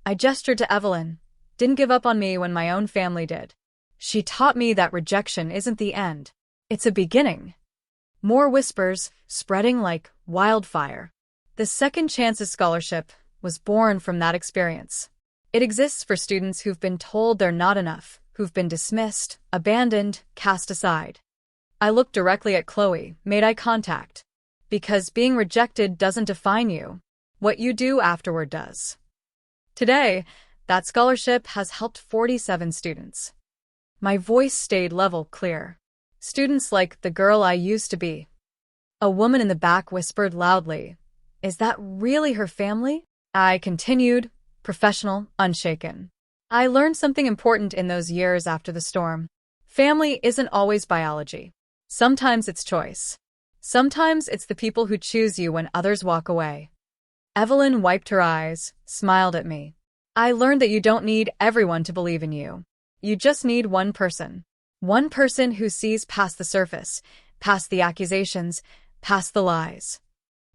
I gestured to Evelyn. Didn't give up on me when my own family did. She taught me that rejection isn't the end. It's a beginning. More whispers, spreading like wildfire. The Second Chances Scholarship was born from that experience. It exists for students who've been told they're not enough, who've been dismissed, abandoned, cast aside. I looked directly at Chloe, made eye contact. Because being rejected doesn't define you. What you do afterward does. Today, that scholarship has helped 47 students. My voice stayed level, clear. Students like the girl I used to be. A woman in the back whispered loudly, "Is that really her family?" I continued, professional, unshaken. I learned something important in those years after the storm. Family isn't always biology. Sometimes it's choice. Sometimes it's the people who choose you when others walk away. Evelyn wiped her eyes, smiled at me. I learned that you don't need everyone to believe in you. You just need one person. One person who sees past the surface, past the accusations, past the lies.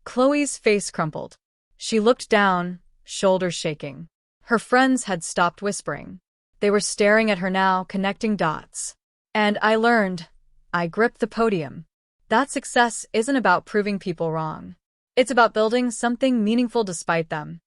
Chloe's face crumpled. She looked down, shoulders shaking. Her friends had stopped whispering. They were staring at her now, connecting dots. And I learned. I gripped the podium. That success isn't about proving people wrong. It's about building something meaningful despite them.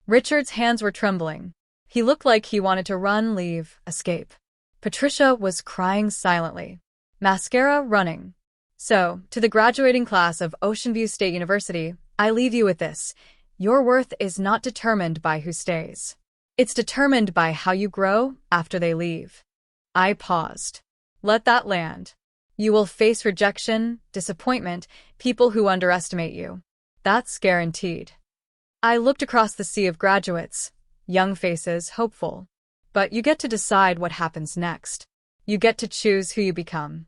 Richard's hands were trembling. He looked like he wanted to run, leave, escape. Patricia was crying silently. Mascara running. So, to the graduating class of Ocean View State University, I leave you with this. Your worth is not determined by who stays. It's determined by how you grow after they leave. I paused. Let that land. You will face rejection, disappointment, people who underestimate you. That's guaranteed. I looked across the sea of graduates, young faces, hopeful. But you get to decide what happens next. You get to choose who you become.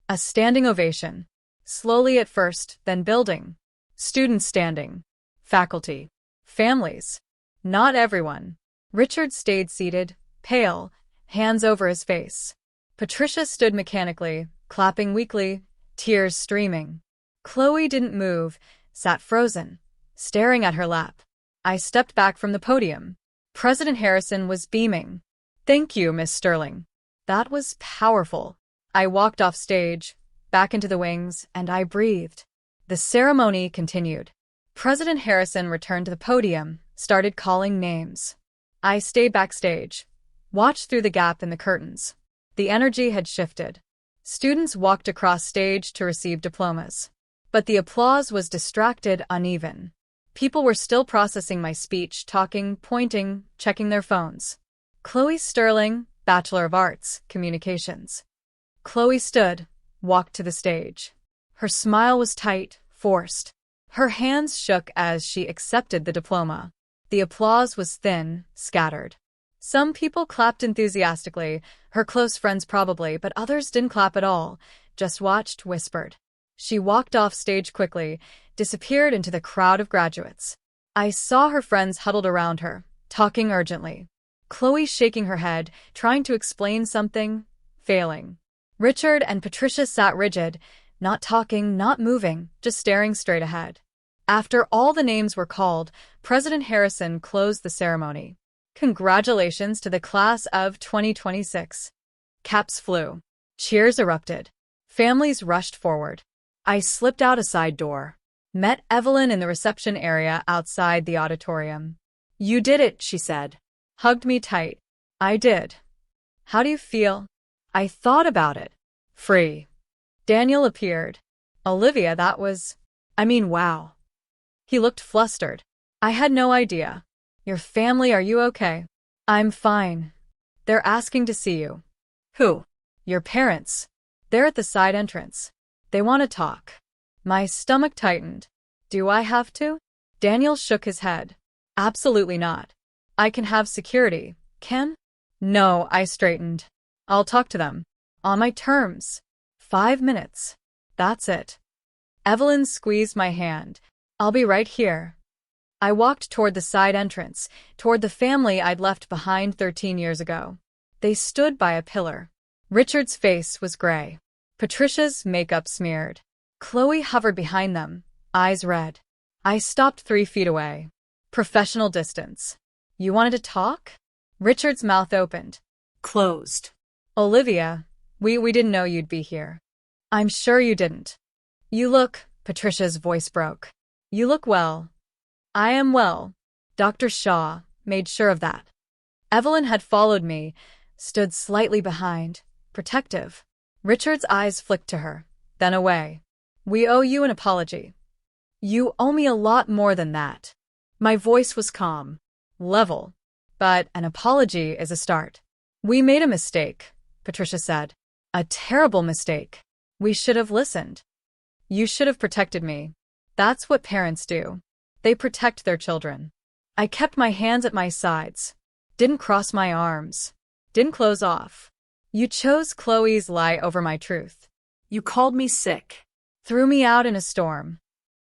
A standing ovation. Slowly at first, then building. Students standing. Faculty. Families. Not everyone. Richard stayed seated, pale, hands over his face. Patricia stood mechanically, clapping weakly, tears streaming. Chloe didn't move, sat frozen, staring at her lap. I stepped back from the podium. President Harrison was beaming. "Thank you, Miss Sterling." That was powerful. I walked off stage, back into the wings, and I breathed. The ceremony continued. President Harrison returned to the podium, started calling names. I stayed backstage, watched through the gap in the curtains. The energy had shifted. Students walked across stage to receive diplomas. But the applause was distracted, uneven. People were still processing my speech, talking, pointing, checking their phones. Chloe Sterling, Bachelor of Arts, Communications. Chloe stood, walked to the stage. Her smile was tight, forced. Her hands shook as she accepted the diploma. The applause was thin, scattered. Some people clapped enthusiastically, her close friends probably, but others didn't clap at all, just watched, whispered. She walked off stage quickly, disappeared into the crowd of graduates. I saw her friends huddled around her, talking urgently. Chloe shaking her head, trying to explain something, failing. Richard and Patricia sat rigid, not talking, not moving, just staring straight ahead. After all the names were called, President Harrison closed the ceremony. Congratulations to the class of 2026. Caps flew. Cheers erupted. Families rushed forward. I slipped out a side door. Met Evelyn in the reception area outside the auditorium. "You did it," she said. Hugged me tight. I did. "How do you feel?" I thought about it. Free. Daniel appeared. "Olivia, that was... wow." He looked flustered. I had no idea. "Your family, are you okay?" "I'm fine. They're asking to see you." "Who?" "Your parents. They're at the side entrance. They want to talk." My stomach tightened. "Do I have to?" Daniel shook his head. "Absolutely not. I can have security, Ken?" "No," I straightened. "I'll talk to them. On my terms. 5 minutes. That's it." Evelyn squeezed my hand. "I'll be right here." I walked toward the side entrance, toward the family I'd left behind 13 years ago. They stood by a pillar. Richard's face was gray. Patricia's makeup smeared. Chloe hovered behind them, eyes red. I stopped 3 feet away. Professional distance. You wanted to talk? Richard's mouth opened. Closed. Olivia, we didn't know you'd be here. I'm sure you didn't. You look, Patricia's voice broke. You look well. I am well. Dr. Shaw made sure of that. Evelyn had followed me, stood slightly behind, protective. Richard's eyes flicked to her, then away. We owe you an apology. You owe me a lot more than that. My voice was calm, level, but an apology is a start. We made a mistake, Patricia said. A terrible mistake. We should have listened. You should have protected me. That's what parents do. They protect their children. I kept my hands at my sides, didn't cross my arms, didn't close off. You chose Chloe's lie over my truth. You called me sick. Threw me out in a storm.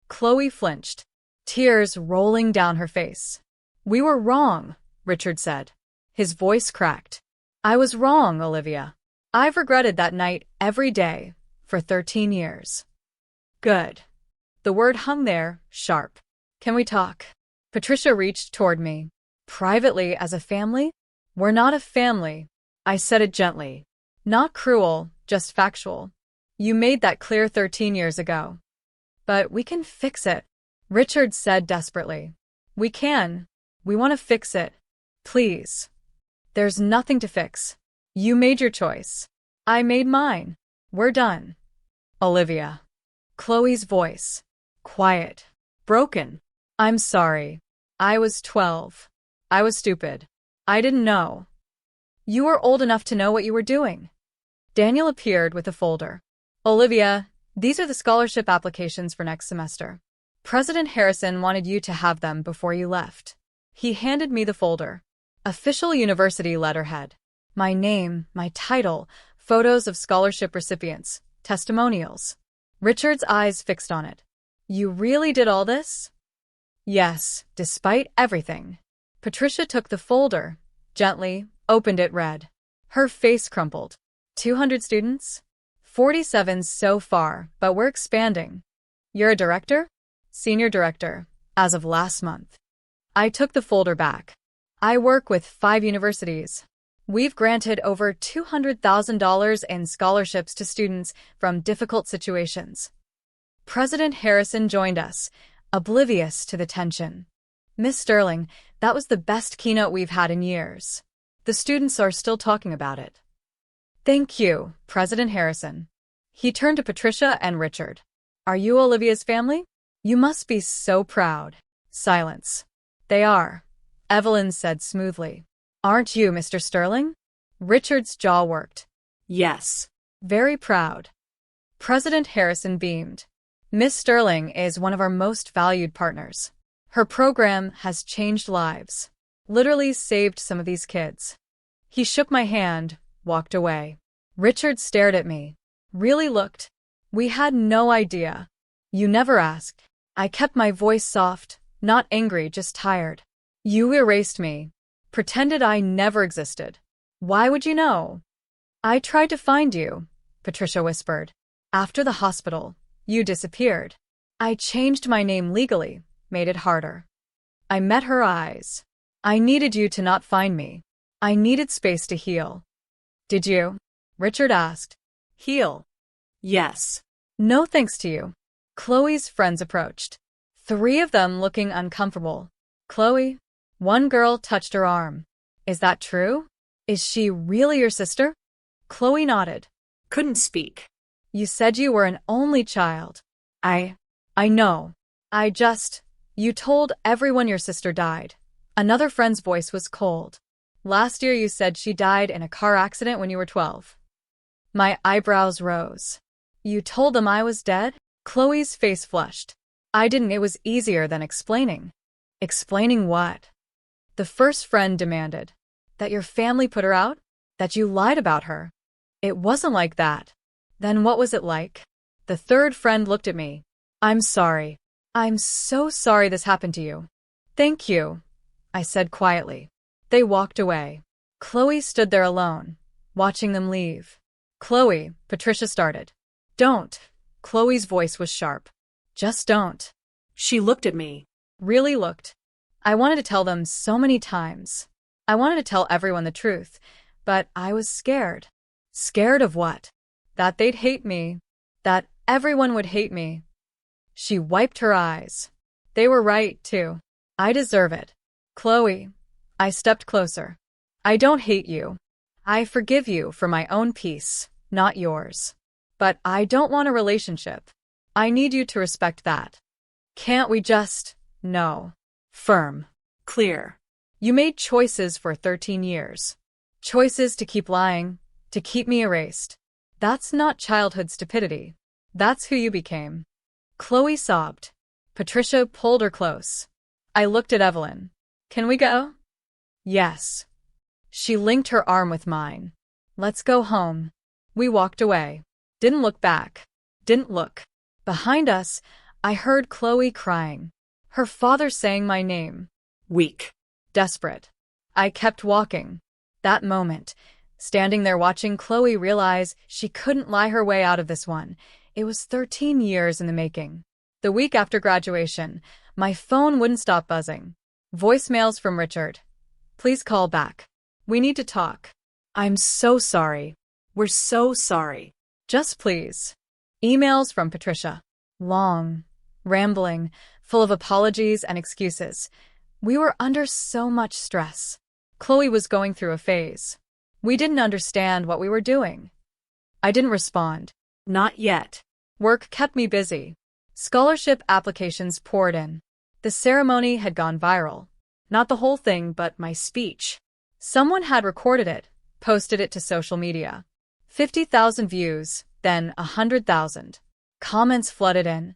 Chloe flinched, tears rolling down her face. We were wrong, Richard said. His voice cracked. I was wrong, Olivia. I've regretted that night every day for 13 years. Good. The word hung there, sharp. Can we talk? Patricia reached toward me. Privately, as a family? We're not a family. I said it gently. Not cruel, just factual. You made that clear 13 years ago. But we can fix it, Richard said desperately. We can. We want to fix it. Please. There's nothing to fix. You made your choice. I made mine. We're done. Olivia. Chloe's voice. Quiet. Broken. I'm sorry. I was 12. I was stupid. I didn't know. You were old enough to know what you were doing. Daniel appeared with a folder. Olivia, these are the scholarship applications for next semester. President Harrison wanted you to have them before you left. He handed me the folder. Official university letterhead. My name, my title, photos of scholarship recipients, testimonials. Richard's eyes fixed on it. You really did all this? Yes, despite everything. Patricia took the folder, gently, opened it, read. Her face crumpled. 200 students? 47 so far, but we're expanding. You're a director? Senior director, as of last month. I took the folder back. I work with 5 universities. We've granted over $200,000 in scholarships to students from difficult situations. President Harrison joined us, oblivious to the tension. Miss Sterling, that was the best keynote we've had in years. The students are still talking about it. Thank you, President Harrison. He turned to Patricia and Richard. Are you Olivia's family? You must be so proud. Silence. They are, Evelyn said smoothly. Aren't you, Mr. Sterling? Richard's jaw worked. Yes. Very proud. President Harrison beamed. Miss Sterling is one of our most valued partners. Her program has changed lives. Literally saved some of these kids. He shook my hand, walked away. Richard stared at me. Really looked. We had no idea. You never asked. I kept my voice soft, not angry, just tired. You erased me. Pretended I never existed. Why would you know? I tried to find you, Patricia whispered. After the hospital, you disappeared. I changed my name legally, made it harder. I met her eyes. I needed you to not find me. I needed space to heal. Did you? Richard asked. Heal? Yes. No thanks to you. Chloe's friends approached. 3 of them looking uncomfortable. Chloe? One girl touched her arm. Is that true? Is she really your sister? Chloe nodded. Couldn't speak. You said you were an only child. I know. You told everyone your sister died. Another friend's voice was cold. Last year you said she died in a car accident when you were 12. My eyebrows rose. You told them I was dead? Chloe's face flushed. I didn't. It was easier than explaining. Explaining what? The first friend demanded. That your family put her out? That you lied about her? It wasn't like that. Then what was it like? The third friend looked at me. I'm sorry. I'm so sorry this happened to you. Thank you, I said quietly. They walked away. Chloe stood there alone, watching them leave. Chloe, Patricia started. Don't. Chloe's voice was sharp. Just don't. She looked at me. Really looked. I wanted to tell them so many times. I wanted to tell everyone the truth, but I was scared. Scared of what? That they'd hate me. That everyone would hate me. She wiped her eyes. They were right, too. I deserve it. Chloe. I stepped closer. I don't hate you. I forgive you for my own peace, not yours. But I don't want a relationship. I need you to respect that. Can't we just... No. Firm. Clear. You made choices for 13 years. Choices to keep lying, to keep me erased. That's not childhood stupidity. That's who you became. Chloe sobbed. Patricia pulled her close. I looked at Evelyn. Can we go? Yes. She linked her arm with mine. Let's go home. We walked away. Didn't look back. Didn't look. Behind us, I heard Chloe crying. Her father saying my name. Weak. Desperate. I kept walking. That moment, standing there watching Chloe realize she couldn't lie her way out of this one. It was 13 years in the making. The week after graduation, my phone wouldn't stop buzzing. Voicemails from Richard. Please call back. We need to talk. I'm so sorry. We're so sorry. Just please. Emails from Patricia. Long, rambling, full of apologies and excuses. We were under so much stress. Chloe was going through a phase. We didn't understand what we were doing. I didn't respond. Not yet. Work kept me busy. Scholarship applications poured in. The ceremony had gone viral. Not the whole thing, but my speech. Someone had recorded it, posted it to social media. 50,000 views, then 100,000. Comments flooded in.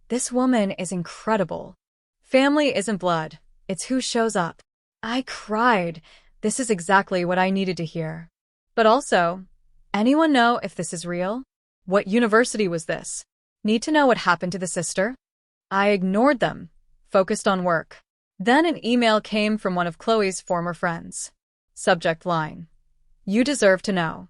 This woman is incredible. Family isn't blood, it's who shows up. I cried. This is exactly what I needed to hear. But also, anyone know if this is real? What university was this? Need to know what happened to the sister? I ignored them, focused on work. Then an email came from one of Chloe's former friends. Subject line. You deserve to know.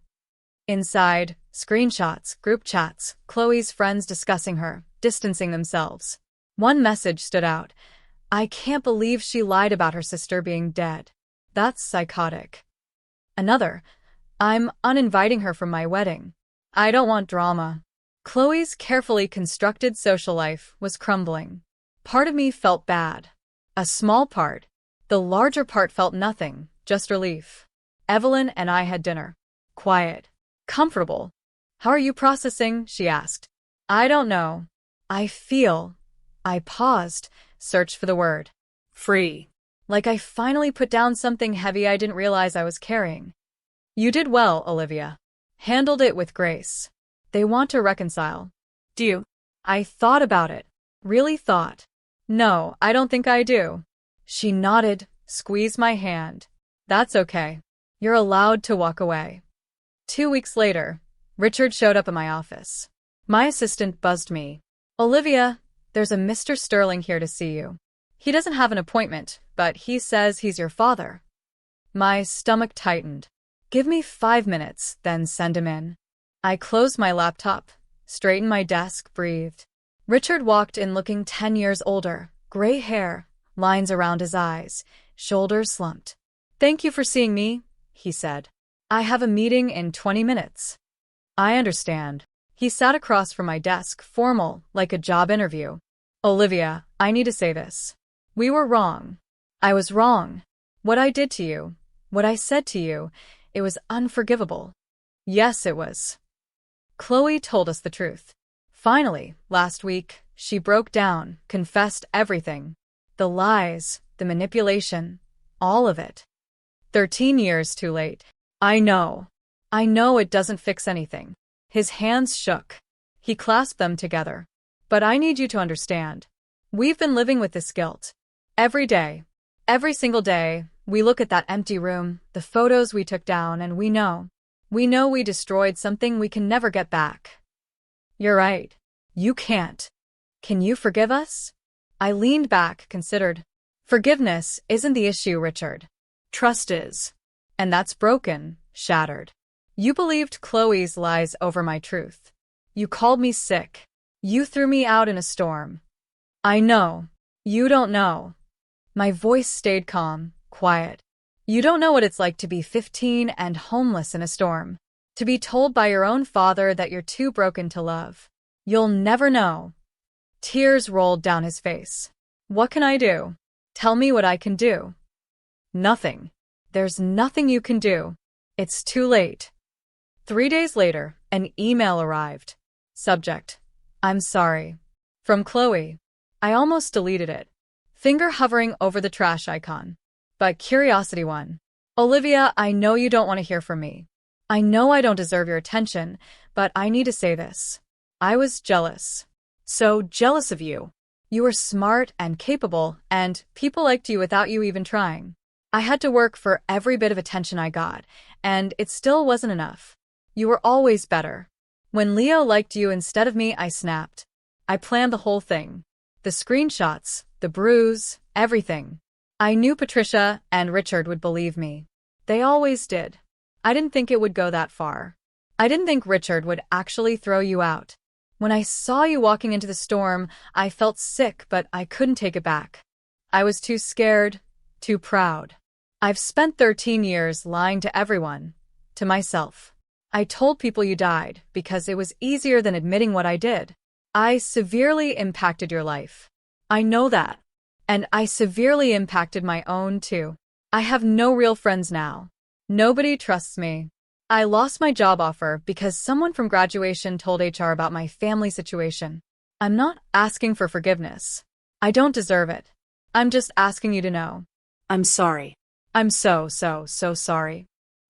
Inside, screenshots, group chats, Chloe's friends discussing her, distancing themselves. One message stood out. I can't believe she lied about her sister being dead. That's psychotic. Another. I'm uninviting her from my wedding. I don't want drama. Chloe's carefully constructed social life was crumbling. Part of me felt bad. A small part. The larger part felt nothing, just relief. Evelyn and I had dinner. Quiet. Comfortable. How are you processing? She asked. I don't know. I feel. I paused, searched for the word. Free. Like I finally put down something heavy I didn't realize I was carrying. You did well, Olivia. Handled it with grace. They want to reconcile. Do you? I thought about it. Really thought. No, I don't think I do. She nodded, squeezed my hand. That's okay. You're allowed to walk away. 2 weeks later, Richard showed up at my office. My assistant buzzed me. Olivia, there's a Mr. Sterling here to see you. He doesn't have an appointment, but he says he's your father. My stomach tightened. Give me 5 minutes, then send him in. I closed my laptop, straightened my desk, breathed. Richard walked in looking 10 years older, gray hair, lines around his eyes, shoulders slumped. Thank you for seeing me, he said. I have a meeting in 20 minutes. I understand. He sat across from my desk, formal, like a job interview. Olivia, I need to say this. We were wrong. I was wrong. What I did to you, what I said to you, it was unforgivable. Yes, it was. Chloe told us the truth. Finally, last week, she broke down, confessed everything. The lies, the manipulation, all of it. 13 years too late. I know. I know it doesn't fix anything. His hands shook. He clasped them together. But I need you to understand. We've been living with this guilt. Every day. Every single day, we look at that empty room, the photos we took down, and we know. We know we destroyed something we can never get back. You're right. You can't. Can you forgive us? I leaned back, considered. Forgiveness isn't the issue, Richard. Trust is. And that's broken, shattered. You believed Chloe's lies over my truth. You called me sick. You threw me out in a storm. I know. You don't know. My voice stayed calm, quiet. You don't know what it's like to be 15 and homeless in a storm. To be told by your own father that you're too broken to love. You'll never know. Tears rolled down his face. What can I do? Tell me what I can do. Nothing. There's nothing you can do. It's too late. 3 days later, an email arrived. Subject: I'm sorry. From Chloe. I almost deleted it. Finger hovering over the trash icon. But curiosity won. Olivia, I know you don't want to hear from me. I know I don't deserve your attention, but I need to say this. I was jealous. So jealous of you. You were smart and capable, and people liked you without you even trying. I had to work for every bit of attention I got, and it still wasn't enough. You were always better. When Leo liked you instead of me, I snapped. I planned the whole thing. The screenshots, the bruise, everything. I knew Patricia and Richard would believe me. They always did. I didn't think it would go that far. I didn't think Richard would actually throw you out. When I saw you walking into the storm, I felt sick, but I couldn't take it back. I was too scared, too proud. I've spent 13 years lying to everyone, to myself. I told people you died because it was easier than admitting what I did. I severely impacted your life. I know that. And I severely impacted my own, too. I have no real friends now. Nobody trusts me. I lost my job offer because someone from graduation told HR about my family situation. I'm not asking for forgiveness. I don't deserve it. I'm just asking you to know. I'm sorry. I'm so sorry.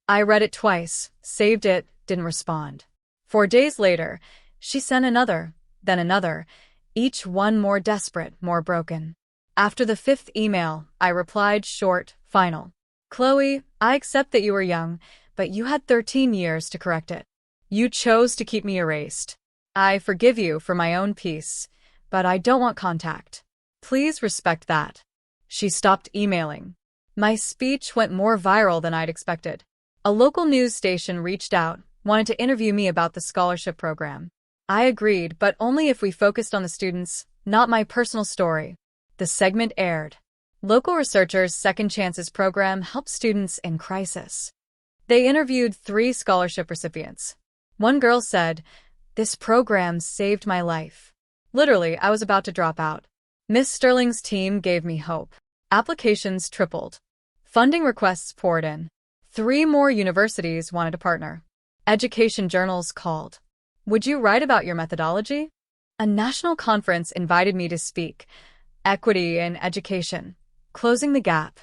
I read it twice, saved it, didn't respond. 4 days later, she sent another, then another, each one more desperate, more broken. After the 5th email, I replied short, final. Chloe, I accept that you were young, but you had 13 years to correct it. You chose to keep me erased. I forgive you for my own peace, but I don't want contact. Please respect that. She stopped emailing. My speech went more viral than I'd expected. A local news station reached out, wanted to interview me about the scholarship program. I agreed, but only if we focused on the students, not my personal story. The segment aired. Local researchers' Second Chances program helps students in crisis. They interviewed 3 scholarship recipients. One girl said, "This program saved my life. Literally, I was about to drop out." Miss Sterling's team gave me hope. Applications tripled. Funding requests poured in. 3 more universities wanted to partner. Education journals called. Would you write about your methodology? A national conference invited me to speak. Equity in education. Closing the gap.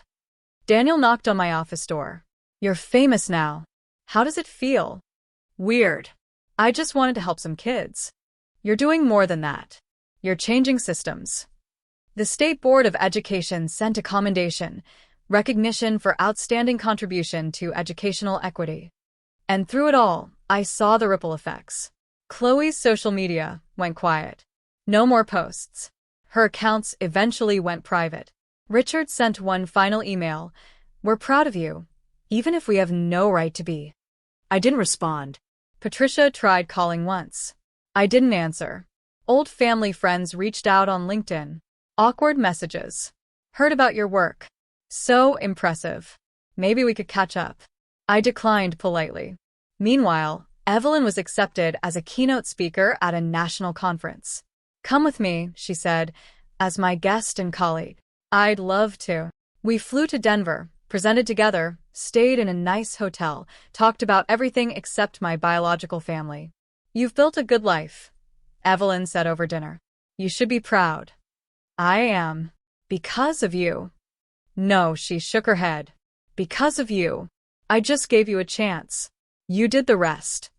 Daniel knocked on my office door. You're famous now. How does it feel? Weird. I just wanted to help some kids. You're doing more than that. You're changing systems. The State Board of Education sent a commendation, recognition for outstanding contribution to educational equity. And through it all, I saw the ripple effects. Chloe's social media went quiet. No more posts. Her accounts eventually went private. Richard sent one final email. We're proud of you, even if we have no right to be. I didn't respond. Patricia tried calling once. I didn't answer. Old family friends reached out on LinkedIn. Awkward messages. Heard about your work. So impressive. Maybe we could catch up. I declined politely. Meanwhile, Evelyn was accepted as a keynote speaker at a national conference. Come with me, she said, as my guest and colleague. I'd love to. We flew to Denver, presented together, stayed in a nice hotel, talked about everything except my biological family. You've built a good life, Evelyn said over dinner. You should be proud. I am. Because of you. No, she shook her head. Because of you. I just gave you a chance. You did the rest.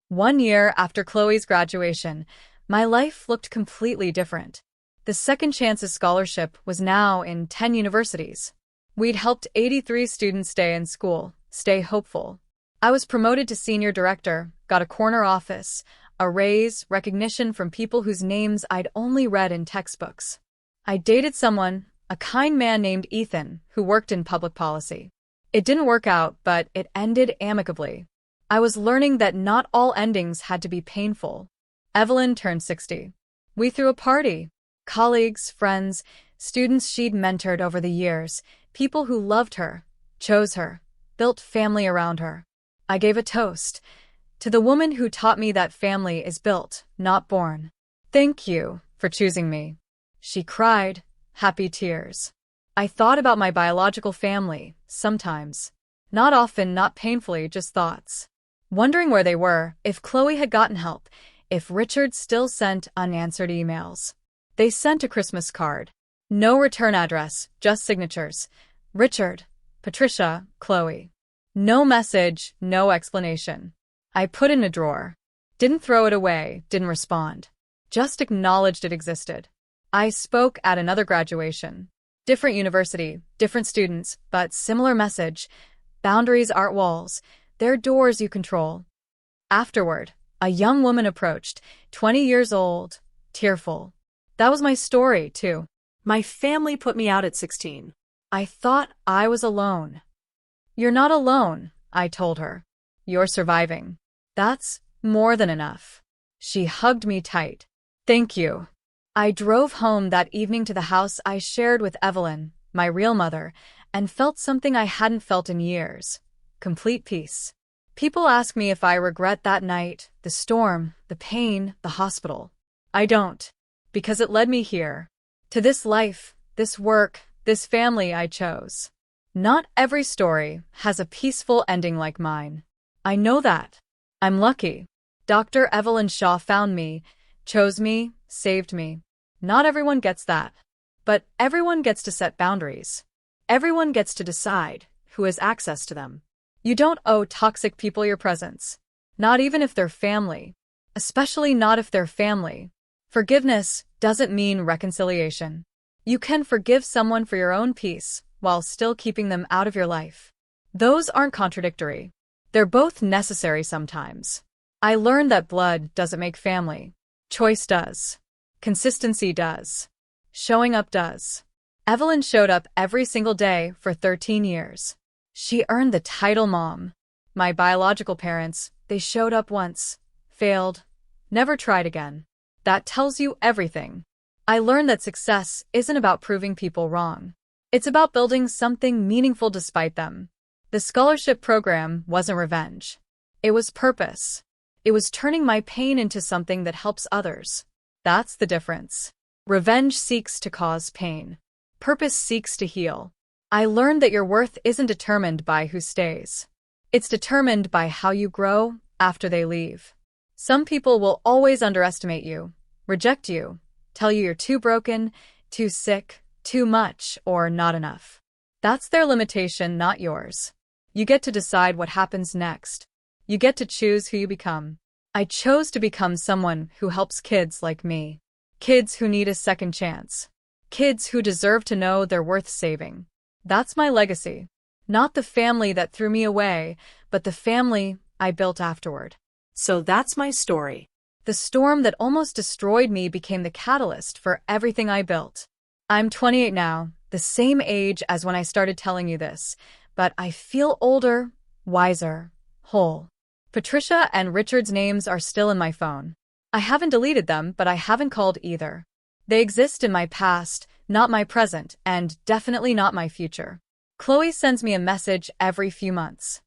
1 year after Chloe's graduation, my life looked completely different. The Second Chances Scholarship was now in 10 universities. We'd helped 83 students stay in school, stay hopeful. I was promoted to senior director, got a corner office, a raise, recognition from people whose names I'd only read in textbooks. I dated someone, a kind man named Ethan, who worked in public policy. It didn't work out, but it ended amicably. I was learning that not all endings had to be painful. Evelyn turned 60. We threw a party. Colleagues, friends, Students she'd mentored over the years, people who loved her, chose her, built family around her. I gave a toast to the woman who taught me that family is built, not born. Thank you for choosing me. She cried, happy tears. I thought about my biological family, sometimes. Not often, not painfully, just thoughts. Wondering where they were, if Chloe had gotten help, if Richard still sent unanswered emails. They sent a Christmas card. No return address, just signatures. Richard, Patricia, Chloe. No message, no explanation. I put it in a drawer. Didn't throw it away, didn't respond. Just acknowledged it existed. I spoke at another graduation. Different university, different students, but similar message. Boundaries aren't walls, they're doors you control. Afterward, a young woman approached, 20 years old, tearful. That was my story, too. My family put me out at 16. I thought I was alone. You're not alone, I told her. You're surviving. That's more than enough. She hugged me tight. Thank you. I drove home that evening to the house I shared with Evelyn, my real mother, and felt something I hadn't felt in years. Complete peace. People ask me if I regret that night, the storm, the pain, the hospital. I don't. Because it led me here. To this life, this work, this family I chose. Not every story has a peaceful ending like mine. I know that. I'm lucky. Dr. Evelyn Shaw found me, chose me, saved me. Not everyone gets that. But everyone gets to set boundaries. Everyone gets to decide who has access to them. You don't owe toxic people your presence. Not even if they're family. Especially not if they're family. Forgiveness doesn't mean reconciliation. You can forgive someone for your own peace while still keeping them out of your life. Those aren't contradictory. They're both necessary sometimes. I learned that blood doesn't make family. Choice does. Consistency does. Showing up does. Evelyn showed up every single day for 13 years. She earned the title mom. My biological parents, they showed up once, failed, never tried again. That tells you everything. I learned that success isn't about proving people wrong. It's about building something meaningful despite them. The scholarship program wasn't revenge. It was purpose. It was turning my pain into something that helps others. That's the difference. Revenge seeks to cause pain. Purpose seeks to heal. I learned that your worth isn't determined by who stays. It's determined by how you grow after they leave. Some people will always underestimate you, reject you, tell you you're too broken, too sick, too much, or not enough. That's their limitation, not yours. You get to decide what happens next. You get to choose who you become. I chose to become someone who helps kids like me. Kids who need a second chance. Kids who deserve to know they're worth saving. That's my legacy. Not the family that threw me away, but the family I built afterward. So that's my story. The storm that almost destroyed me became the catalyst for everything I built. I'm 28 now, the same age as when I started telling you this, but I feel older, wiser, whole. Patricia and Richard's names are still in my phone. I haven't deleted them, but I haven't called either. They exist in my past, not my present, and definitely not my future. Chloe sends me a message every few months.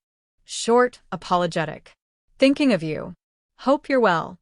Short, apologetic. Thinking of you. Hope you're well.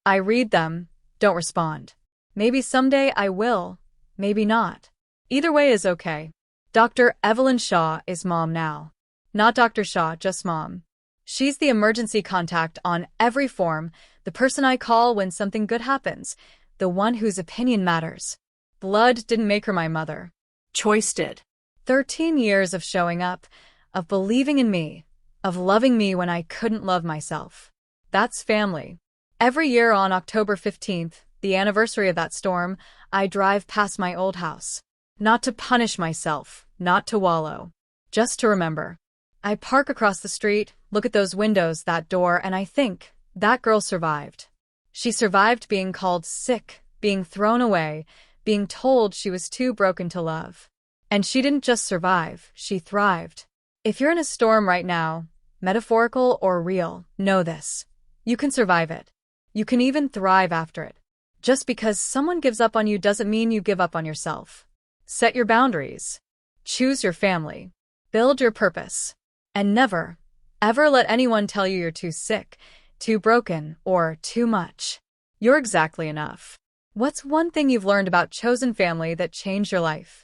I read them, don't respond. Maybe someday I will, maybe not. Either way is okay. Dr. Evelyn Shaw is mom now. Not Dr. Shaw, just mom. She's the emergency contact on every form, the person I call when something good happens, the one whose opinion matters. Blood didn't make her my mother. Choice did. 13 years of showing up, of believing in me, of loving me when I couldn't love myself. That's family. Every year on October 15th, the anniversary of that storm, I drive past my old house. Not to punish myself, not to wallow. Just to remember. I park across the street, look at those windows, that door, and I think, that girl survived. She survived being called sick, being thrown away, being told she was too broken to love. And she didn't just survive, she thrived. If you're in a storm right now, metaphorical or real, know this. You can survive it. You can even thrive after it. Just because someone gives up on you doesn't mean you give up on yourself. Set your boundaries. Choose your family. Build your purpose. And never, ever let anyone tell you you're too sick, too broken, or too much. You're exactly enough. What's one thing you've learned about chosen family that changed your life?